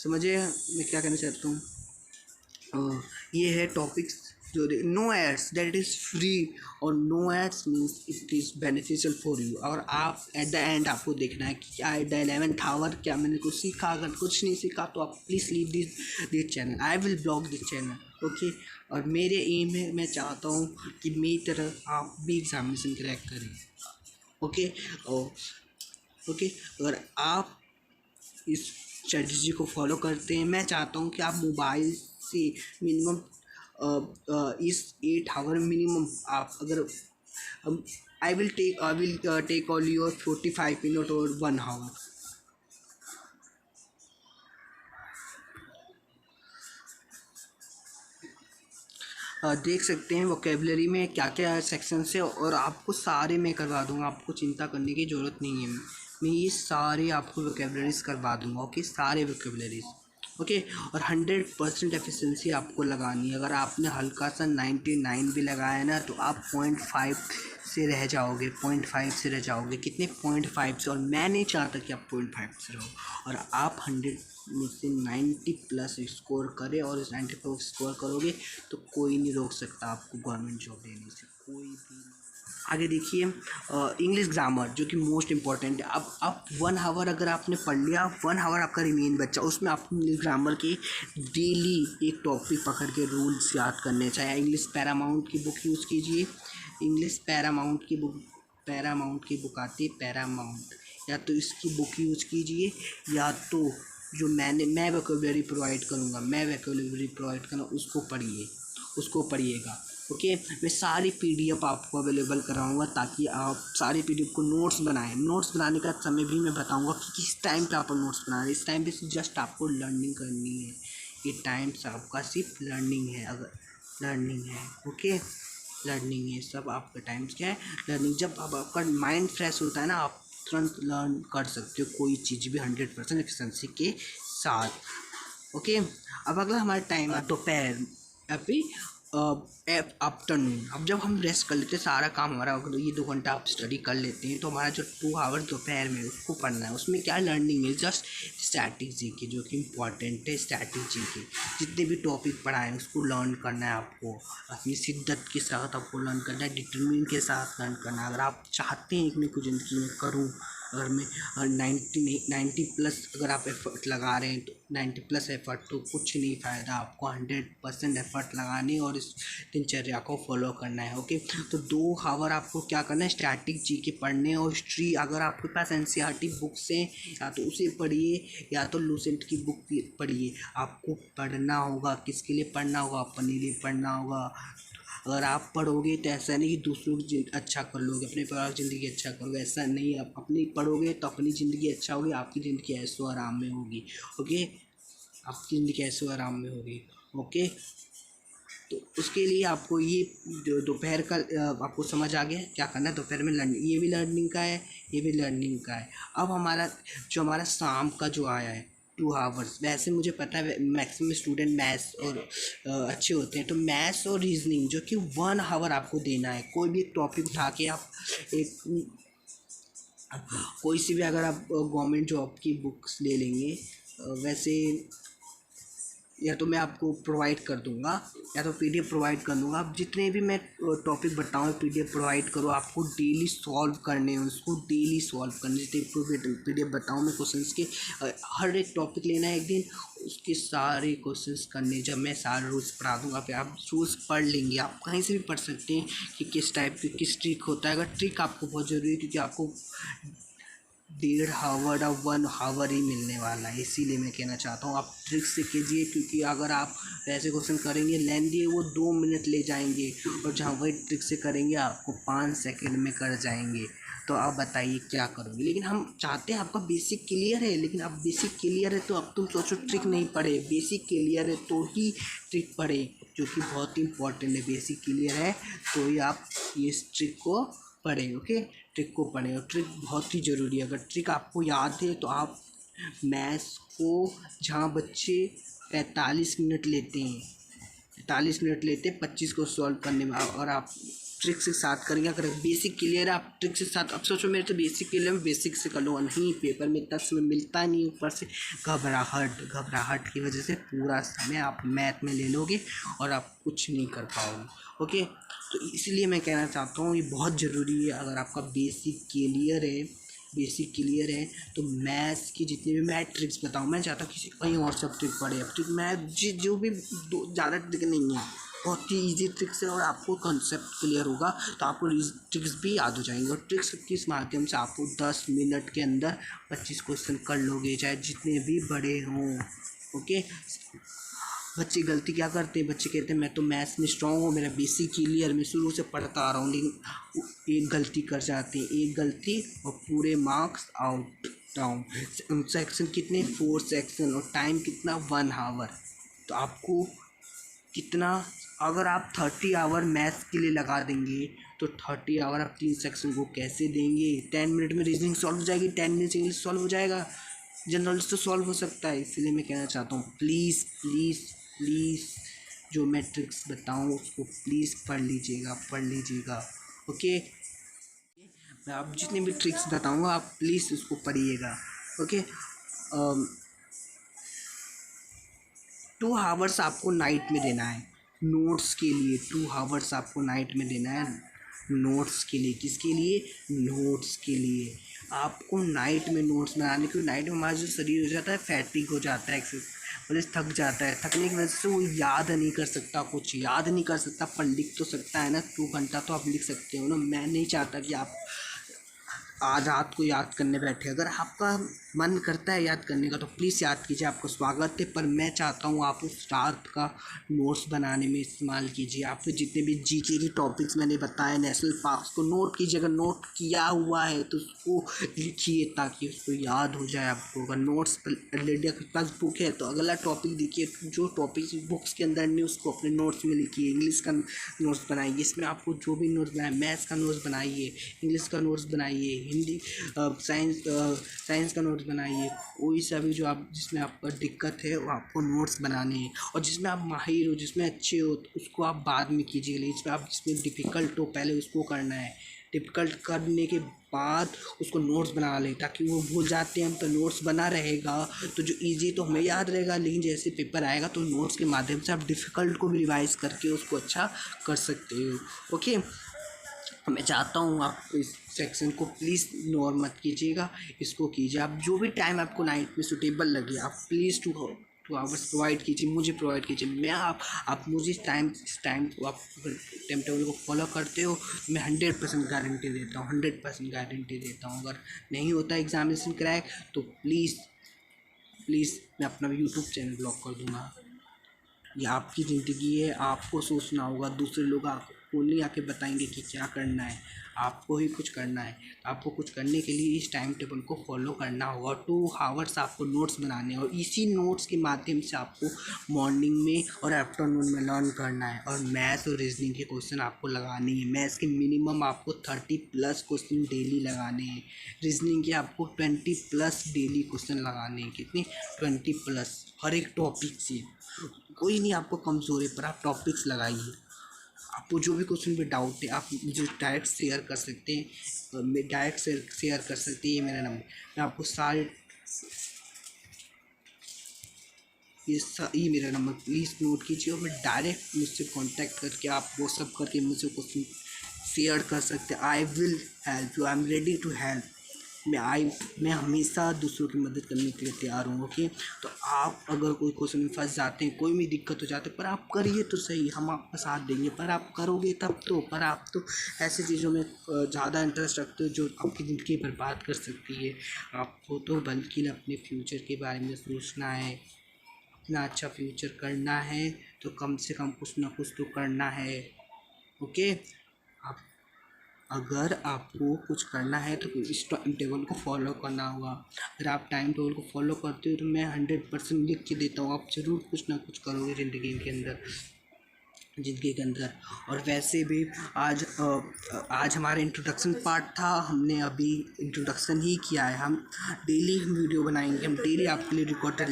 समझिए मैं क्या कहना चाहता हूँ। ये है टॉपिक्स जो no ads, that is free, और no ads means it is beneficial for you. और आप एट द एंड आपको देखना है कि क्या एट द 11th आवर क्या मैंने कुछ सीखा। अगर कुछ नहीं सीखा तो आप please leave this channel, I will block this channel. Okay, और मेरे एम है, मैं चाहता हूँ कि मेरी तरह आप भी एग्जामिनेशन क्रैक करें। ओके, और ओके, अगर आप इस स्ट्रेटजी को फॉलो करते हैं, मैं चाहता हूँ कि आप मोबाइल से मिनिमम इस 8 आवर मिनिमम आप अगर I will take all your 45 minute और 1 आवर। देख सकते हैं वोकैबुलरी में क्या क्या सेक्शन है, और आपको सारे मैं करवा दूंगा, आपको चिंता करने की ज़रूरत नहीं है। मैं ये सारे आपको वोकैबुलरीज करवा दूंगा। ओके, सारे वोकैबुलरीज। ओके, और 100% एफिशिएंसी आपको लगानी है। अगर आपने हल्का सा 99 भी लगाया ना, तो आप 0.5 से रह जाओगे, 0.5 से रह जाओगे। कितने? 0.5 से। और मैं नहीं चाहता कि आप 0.5 से रहो, और आप 100 में से 90 प्लस स्कोर करें। और इस 90 प्लस स्कोर करोगे तो कोई नहीं रोक सकता आपको गवर्नमेंट जॉब देने से, कोई भी। आगे देखिए इंग्लिश ग्रामर जो कि मोस्ट इंपॉर्टेंट है। अब आप 1 आवर अगर आपने पढ़ लिया, 1 आवर आपका रिमेन बच्चा, उसमें आपको इंग्लिश ग्रामर के डेली एक टॉपिक पकड़ के रूल्स याद करने। चाहे इंग्लिश पैरामाउंट की बुक यूज़ कीजिए, इंग्लिश पैरामाउंट की बुक आती है, पैरामाउंट या तो इसकी बुक यूज कीजिए, या तो जो मैं वोकेबलरी प्रोवाइड करूँगा, मैं वोकेबलरी प्रोवाइड करूँगा उसको पढ़िएगा। ओके, मैं सारी पीडीएफ आपको अवेलेबल कराऊंगा ताकि आप सारी पीडीएफ को नोट्स बनाएं। नोट्स बनाने का समय भी मैं बताऊंगा कि किस टाइम पे आप नोट्स बना रहे हैं। इस टाइम पे जस्ट आपको लर्निंग करनी है, ये टाइम से आपका सिर्फ लर्निंग है, अगर लर्निंग है। ओके, लर्निंग है, सब आपका टाइम क्या है, लर्निंग। जब अब आपका माइंड फ्रेश होता है ना, आप तुरंत लर्न कर सकते हो कोई चीज़ भी 100% एफिशिएंसी के साथ। ओके, अब अगला हमारा टाइम है दोपहर या फिर आफ्टरनून। अब जब हम रेस्ट कर लेते हैं, सारा काम हमारा अगर ये 2 घंटा आप स्टडी कर लेते हैं, तो हमारा जो 2 आवर दोपहर में उसको पढ़ना है। उसमें क्या लर्निंग है, जस्ट स्ट्रैटेजी की, जो कि इम्पॉर्टेंट है। स्ट्रैटेजी के जितने भी टॉपिक पढ़ाए हैं उसको लर्न करना है आपको, अपनी शिद्दत के साथ आपको लर्न करना है, डिटरमिन के साथ लर्न करना है। अगर आप चाहते हैं कि मैं कुछ ज़िंदगी में करूँ, अगर मैं 90+ अगर आप एफर्ट लगा रहे हैं, तो 90+ एफर्ट तो कुछ नहीं फ़ायदा, आपको 100% एफर्ट लगाने और इस दिनचर्या को फॉलो करना है। ओके, तो 2 आवर आपको क्या करना है, स्टैटिक जी के पढ़ने और हिस्ट्री। अगर आपके पास एनसीईआरटी बुक्स हैं, या तो उसे पढ़िए या तो लूसेंट की बुक पढ़िए। आपको पढ़ना होगा, किसके लिए पढ़ना होगा, अपने लिए पढ़ना होगा। अगर आप पढ़ोगे तो ऐसा नहीं कि दूसरों की अच्छा कर लोगे, अपने परिवार की ज़िंदगी अच्छा करोगे, ऐसा नहीं। आप अपनी पढ़ोगे तो अपनी ज़िंदगी अच्छा होगी, आपकी ज़िंदगी ऐशो आराम में होगी। ओके, आपकी ज़िंदगी ऐशो आराम में होगी। ओके, तो उसके लिए आपको ये जो दोपहर का आपको समझ आ गया क्या करना है दोपहर में। लर्निंग, ये भी लर्निंग का है, ये भी लर्निंग का है। अब हमारा शाम का जो आया है 2 आवर्स, वैसे मुझे पता है मैक्सिमम स्टूडेंट मैथ्स और अच्छे होते हैं, तो मैथ्स और रीजनिंग जो कि 1 आवर आपको देना है। कोई भी टॉपिक उठा के आप एक कोई सी भी, अगर आप गवर्नमेंट जॉब की बुक्स ले लेंगे, वैसे या तो मैं आपको प्रोवाइड कर दूंगा, या तो पीडीएफ प्रोवाइड कर दूंगा। आप जितने भी मैं टॉपिक बताऊँ पीडीएफ प्रोवाइड करो, आपको डेली सॉल्व करने हैं, उसको डेली सॉल्व करने। जितने पीडीएफ बताऊँ मैं क्वेश्चंस के, हर एक टॉपिक लेना है एक दिन, उसके सारे क्वेश्चंस करने। जब मैं सारे रूल्स पढ़ा दूंगा, फिर आप रूल्स पढ़ लेंगे। आप कहीं से भी पढ़ सकते हैं कि किस टाइप की किस ट्रिक होता है। अगर ट्रिक आपको बहुत ज़रूरी है, क्योंकि आपको 1.5 आवर और 1 आवर ही मिलने वाला है, इसीलिए मैं कहना चाहता हूँ आप ट्रिक से कीजिए। क्योंकि अगर आप ऐसे क्वेश्चन करेंगे लेंदी, वो 2 मिनट ले जाएंगे, और जहाँ वही ट्रिक से करेंगे आपको 5 सेकंड में कर जाएंगे। तो आप बताइए क्या करोगे। लेकिन हम चाहते हैं आपका बेसिक क्लियर है, लेकिन अब बेसिक क्लियर है तो अब तुम सोचो ट्रिक नहीं पढ़े, बेसिक क्लियर है तो ही ट्रिक पढ़े, जो कि बहुत इंपॉर्टेंट है। बेसिक क्लियर है तो ही आप ये ट्रिक को पढ़ें। ओके, ट्रिक को पढ़ें, और ट्रिक बहुत ही ज़रूरी है। अगर ट्रिक आपको याद है तो आप मैथ्स को, जहाँ बच्चे 45 मिनट लेते हैं, 45 मिनट लेते हैं 25 को सॉल्व करने में, और आप ट्रिक के साथ करेंगे। अगर बेसिक क्लियर है, आप ट्रिक के साथ, अब सोचो मेरे तो बेसिक क्लियर, मैं बेसिक से कर लूँगा, नहीं पेपर में इतना समय मिलता नहीं, ऊपर से घबराहट की वजह से पूरा समय आप मैथ में ले लोगे और आप कुछ नहीं कर पाओगे। ओके, तो इसलिए मैं कहना चाहता हूँ ये बहुत ज़रूरी है। अगर आपका बेसिक क्लियर है तो मैथ्स की जितनी भी मैं ट्रिक्स बताऊँ, मैं चाहता हूँ किसी कहीं और सब ट्रिक पढ़े। अब ट्रिक मैं जो भी ज़्यादा ट्रिक नहीं है, बहुत ही ईजी ट्रिक्स है, और आपको कॉन्सेप्ट क्लियर होगा तो आपको ट्रिक्स भी याद हो जाएंगे। और ट्रिक्स किस माध्यम से, आपको 10 मिनट के अंदर 25 क्वेश्चन कर लोगे, चाहे जितने भी बड़े हों। ओके, बच्चे गलती क्या करते हैं, बच्चे कहते हैं मैं तो मैथ्स में स्ट्रांग हूँ, मेरा बेसिक क्लियर, मैं शुरू से पढ़ता आ रहा हूँ, लेकिन एक गलती कर जाते हैं, एक गलती और पूरे मार्क्स आउट डाउन। सेक्शन कितने, 4 सेक्शन, और टाइम कितना, 1 आवर। तो आपको कितना, अगर आप 30 आवर मैथ्स के लिए लगा देंगे तो 30 आवर आप 3 सेक्शन को कैसे देंगे। 10 मिनट में रीजनिंग सॉल्व हो जाएगी, 10 मिनट इंग्लिश सॉल्व हो जाएगा, जनरल तो सॉल्व हो सकता है। इसलिए मैं कहना चाहता हूँ प्लीज़ प्लीज़ प्लीज़ जो मैं ट्रिक्स बताऊँ उसको प्लीज़ पढ़ लीजिएगा। ओके, मैं आप जितने भी ट्रिक्स बताऊँगा आप प्लीज़ उसको पढ़िएगा। ओके, 2 आवर्स आपको नाइट में देना है नोट्स के लिए। 2 आवर्स आपको नाइट में देना है नोट्स के लिए। किसके लिए, नोट्स के लिए। आपको नाइट में नोट्स बनाने के, नाइट में हमारा जो शरीर हो जाता है फैटिक हो जाता है, एक्सेस थक जाता है, थकने की वजह से वो याद नहीं कर सकता, कुछ याद नहीं कर सकता, पर लिख तो सकता है ना। 2 घंटा तो आप लिख सकते हो ना। मैं नहीं चाहता कि आप आज रात को याद करने बैठे, अगर आपका मन करता है याद करने का तो प्लीज़ याद कीजिए, आपको स्वागत है। पर मैं चाहता हूँ आप उस रात का नोट्स बनाने में इस्तेमाल कीजिए। आप जितने भी जीके के टॉपिक्स मैंने बताए, नेशनल पार्क्स को नोट कीजिए। अगर नोट किया हुआ है तो उसको लिखिए ताकि उसको याद हो जाए आपको। अगर नोट्स ऑलरेडी आपके पास बुक है तो अगला टॉपिक देखिए, जो टॉपिक बुक्स के अंदर नहीं उसको अपने नोट्स में लिखिए। इंग्लिश का नोट्स बनाइए, इसमें आपको जो भी नोट्स बनाए, मैथ्स का नोट्स बनाइए, इंग्लिश का नोट्स बनाइए, हिंदी साइंस का नोट्स बनाइए। कोई सा भी जो आप जिसमें आपका दिक्कत है वो आपको नोट्स बनाने हैं। और जिसमें आप माहिर हो, जिसमें अच्छे हो, तो उसको आप बाद में कीजिए। जिसमें आप जिसमें डिफ़िकल्ट हो पहले उसको करना है। डिफ़िकल्ट करने के बाद उसको नोट्स बना लें ताकि वो भूल जाते हैं हम तो नोट्स बना रहेगा तो जो इजी तो हमें याद रहेगा, लेकिन जैसे पेपर आएगा तो नोट्स के माध्यम से आप डिफ़िकल्ट को भी रिवाइज करके उसको अच्छा कर सकते हो। ओके, मैं चाहता हूँ आप इस सेक्शन को प्लीज़ इग्नोर मत कीजिएगा, इसको कीजिए। आप जो भी टाइम आपको नाइट में सूटेबल लगे आप प्लीज़ 2 आवर्स प्रोवाइड कीजिए, मुझे प्रोवाइड कीजिए। मैं आप मुझे इस टाइम को आप टाइम टेबल को फॉलो करते हो तो मैं 100% गारंटी देता हूँ, 100% गारंटी देता हूँ। अगर नहीं होता एग्जामिनेशन क्रैक तो प्लीज़ मैं अपना यूट्यूब चैनल ब्लॉक कर दूँगा। ये आपकी ज़िंदगी है, आपको सोचना होगा। दूसरे लोग आपको नहीं आके बताएंगे कि क्या करना है, आपको ही कुछ करना है। आपको कुछ करने के लिए इस टाइम टेबल को फॉलो करना होगा। 2 आवर्स आपको नोट्स बनाने हैं और इसी नोट्स के माध्यम से आपको मॉर्निंग में और आफ्टरनून में लर्न करना है। और मैथ्स और रीजनिंग के क्वेश्चन आपको लगाने हैं। मैथ्स के मिनिमम आपको 30+ क्वेश्चन डेली लगाने हैं। रीजनिंग के आपको 20+ डेली क्वेश्चन लगाने हैं। कितने? 20+ हर एक टॉपिक से। कोई नहीं आपको कमज़ोर है पर आप टॉपिक्स लगाइए। आपको जो भी क्वेश्चन पे डाउट है आप मुझे डायरेक्ट शेयर कर सकते हैं, मैं डायरेक्ट शेयर कर सकते हैं। ये मेरा नंबर, मैं आपको सारे ये मेरा नंबर प्लीज़ नोट कीजिए और मैं डायरेक्ट मुझसे कांटेक्ट करके आप वो सब करके मुझसे क्वेश्चन शेयर कर सकते हैं। I will help you, I am ready to help. मैं हमेशा दूसरों की मदद करने के लिए तैयार हूँ। ओके, तो आप अगर कोई क्वेश्चन में फंस जाते हैं, कोई भी दिक्कत हो जाती है, पर आप करिए तो सही, हम आपका साथ देंगे। पर आप करोगे तब तो, पर आप तो ऐसी चीज़ों में ज़्यादा इंटरेस्ट रखते हो जो आपकी ज़िंदगी बर्बाद कर सकती है। आपको तो बल्कि अपने फ्यूचर के बारे में सोचना है, अपना अच्छा फ्यूचर करना है तो कम से कम कुछ ना कुछ तो करना है। ओके, आप अगर आपको कुछ करना है तो इस टाइम टेबल को फॉलो करना होगा। अगर आप टाइम टेबल को फॉलो करते हो तो मैं 100% लिख के देता हूँ, आप ज़रूर कुछ ना कुछ करोगे ज़िंदगी के अंदर। और वैसे भी आज हमारा इंट्रोडक्शन पार्ट था, हमने अभी इंट्रोडक्शन ही किया है। हम डेली वीडियो बनाएंगे, हम डेली आपके लिए रिकॉर्डेड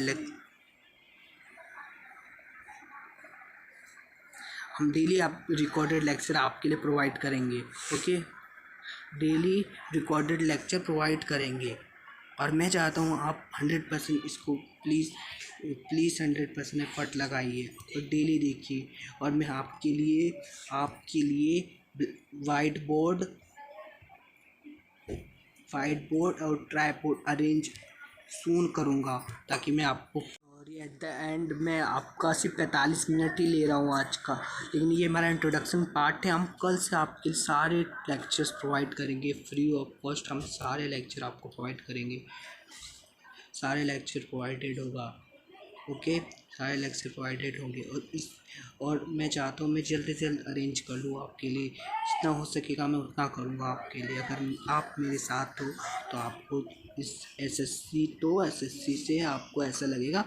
लेक्चर आपके लिए प्रोवाइड करेंगे। Okay, daily recorded lecture provide करेंगे। और मैं चाहता हूँ आप 100% इसको प्लीज़ 100% एफर्ट लगाइए और डेली देखिए। और मैं आपके लिए वाइट बोर्ड और ट्राईपोड अरेंज सून करूँगा ताकि मैं आपको। और ये एट द एंड मैं आपका सिर्फ 45 मिनट ही ले रहा हूँ आज का, लेकिन ये हमारा इंट्रोडक्शन पार्ट है। हम कल से आपके सारे लेक्चर्स प्रोवाइड करेंगे फ्री ऑफ कॉस्ट। हम सारे लेक्चर आपको प्रोवाइड करेंगे, सारे लेक्चर प्रोवाइडेड होगा। ओके, सारे लेक्चर प्रोवाइडेड होंगे। और मैं चाहता हूँ मैं जल्द से जल्द अरेंज कर लूँ आपके लिए। जितना हो सकेगा मैं उतना करूँगा आपके लिए। अगर आप मेरे साथ हो तो आपको इस एसएससी से आपको ऐसा लगेगा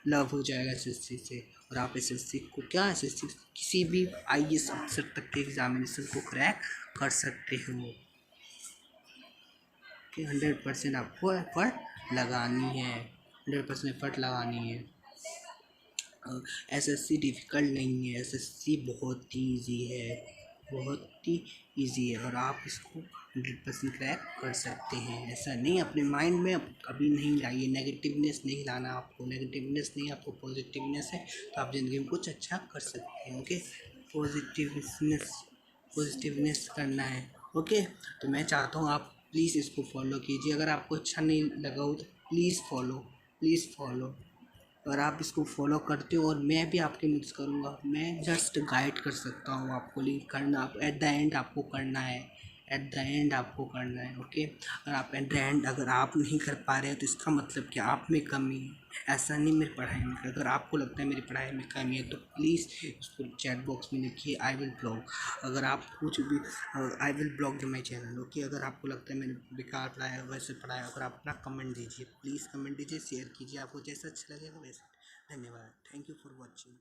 लव हो जाएगा एसएससी से। और आप एसएससी किसी भी आईएएस अफसर तक के एग्जामिनेशन को क्रैक कर सकते हो। कि 100% आपको एफर्ट लगानी है, 100% एफर्ट लगानी है। एसएससी डिफ़िकल्ट नहीं है, एसएससी बहुत ही ईजी है, बहुत ही ईजी है। और आप इसको 100% क्रैक कर सकते हैं। ऐसा नहीं अपने माइंड में कभी नहीं लाइए, नेगेटिवनेस नहीं लाना आपको, नेगेटिवनेस नहीं, आपको पॉजिटिवनेस है तो आप ज़िंदगी में कुछ अच्छा कर सकते हैं। ओके, पॉजिटिवनेस करना है। ओके, तो मैं चाहता हूँ आप प्लीज़ इसको फॉलो कीजिए। अगर आपको अच्छा नहीं लगा हो तो प्लीज़ फॉलो। और आप इसको फॉलो करते हो और मैं भी आपकी मदद करूँगा। मैं जस्ट गाइड कर सकता हूँ आपको, लेकिन करना आप एट द एंड आपको करना है। एट द एंड आपको करना है। ओके, अगर आप एट द एंड अगर आप नहीं कर पा रहे हैं तो इसका मतलब कि आप में कमी है, ऐसा नहीं मेरी पढ़ाई में। अगर आपको लगता है मेरी पढ़ाई में कमी है तो प्लीज़ इसको चैट बॉक्स में लिखिए आई विल ब्लॉग। अगर आप कुछ भी I will blog my channel. Okay, अगर आपको लगता है मैंने बेकार पढ़ाया वैसे पढ़ाया, अगर आप अपना कमेंट दीजिए, प्लीज़ कमेंट दीजिए, शेयर कीजिए, आपको जैसा अच्छा लगेगा वैसे। धन्यवाद, थैंक यू फॉर वॉचिंग।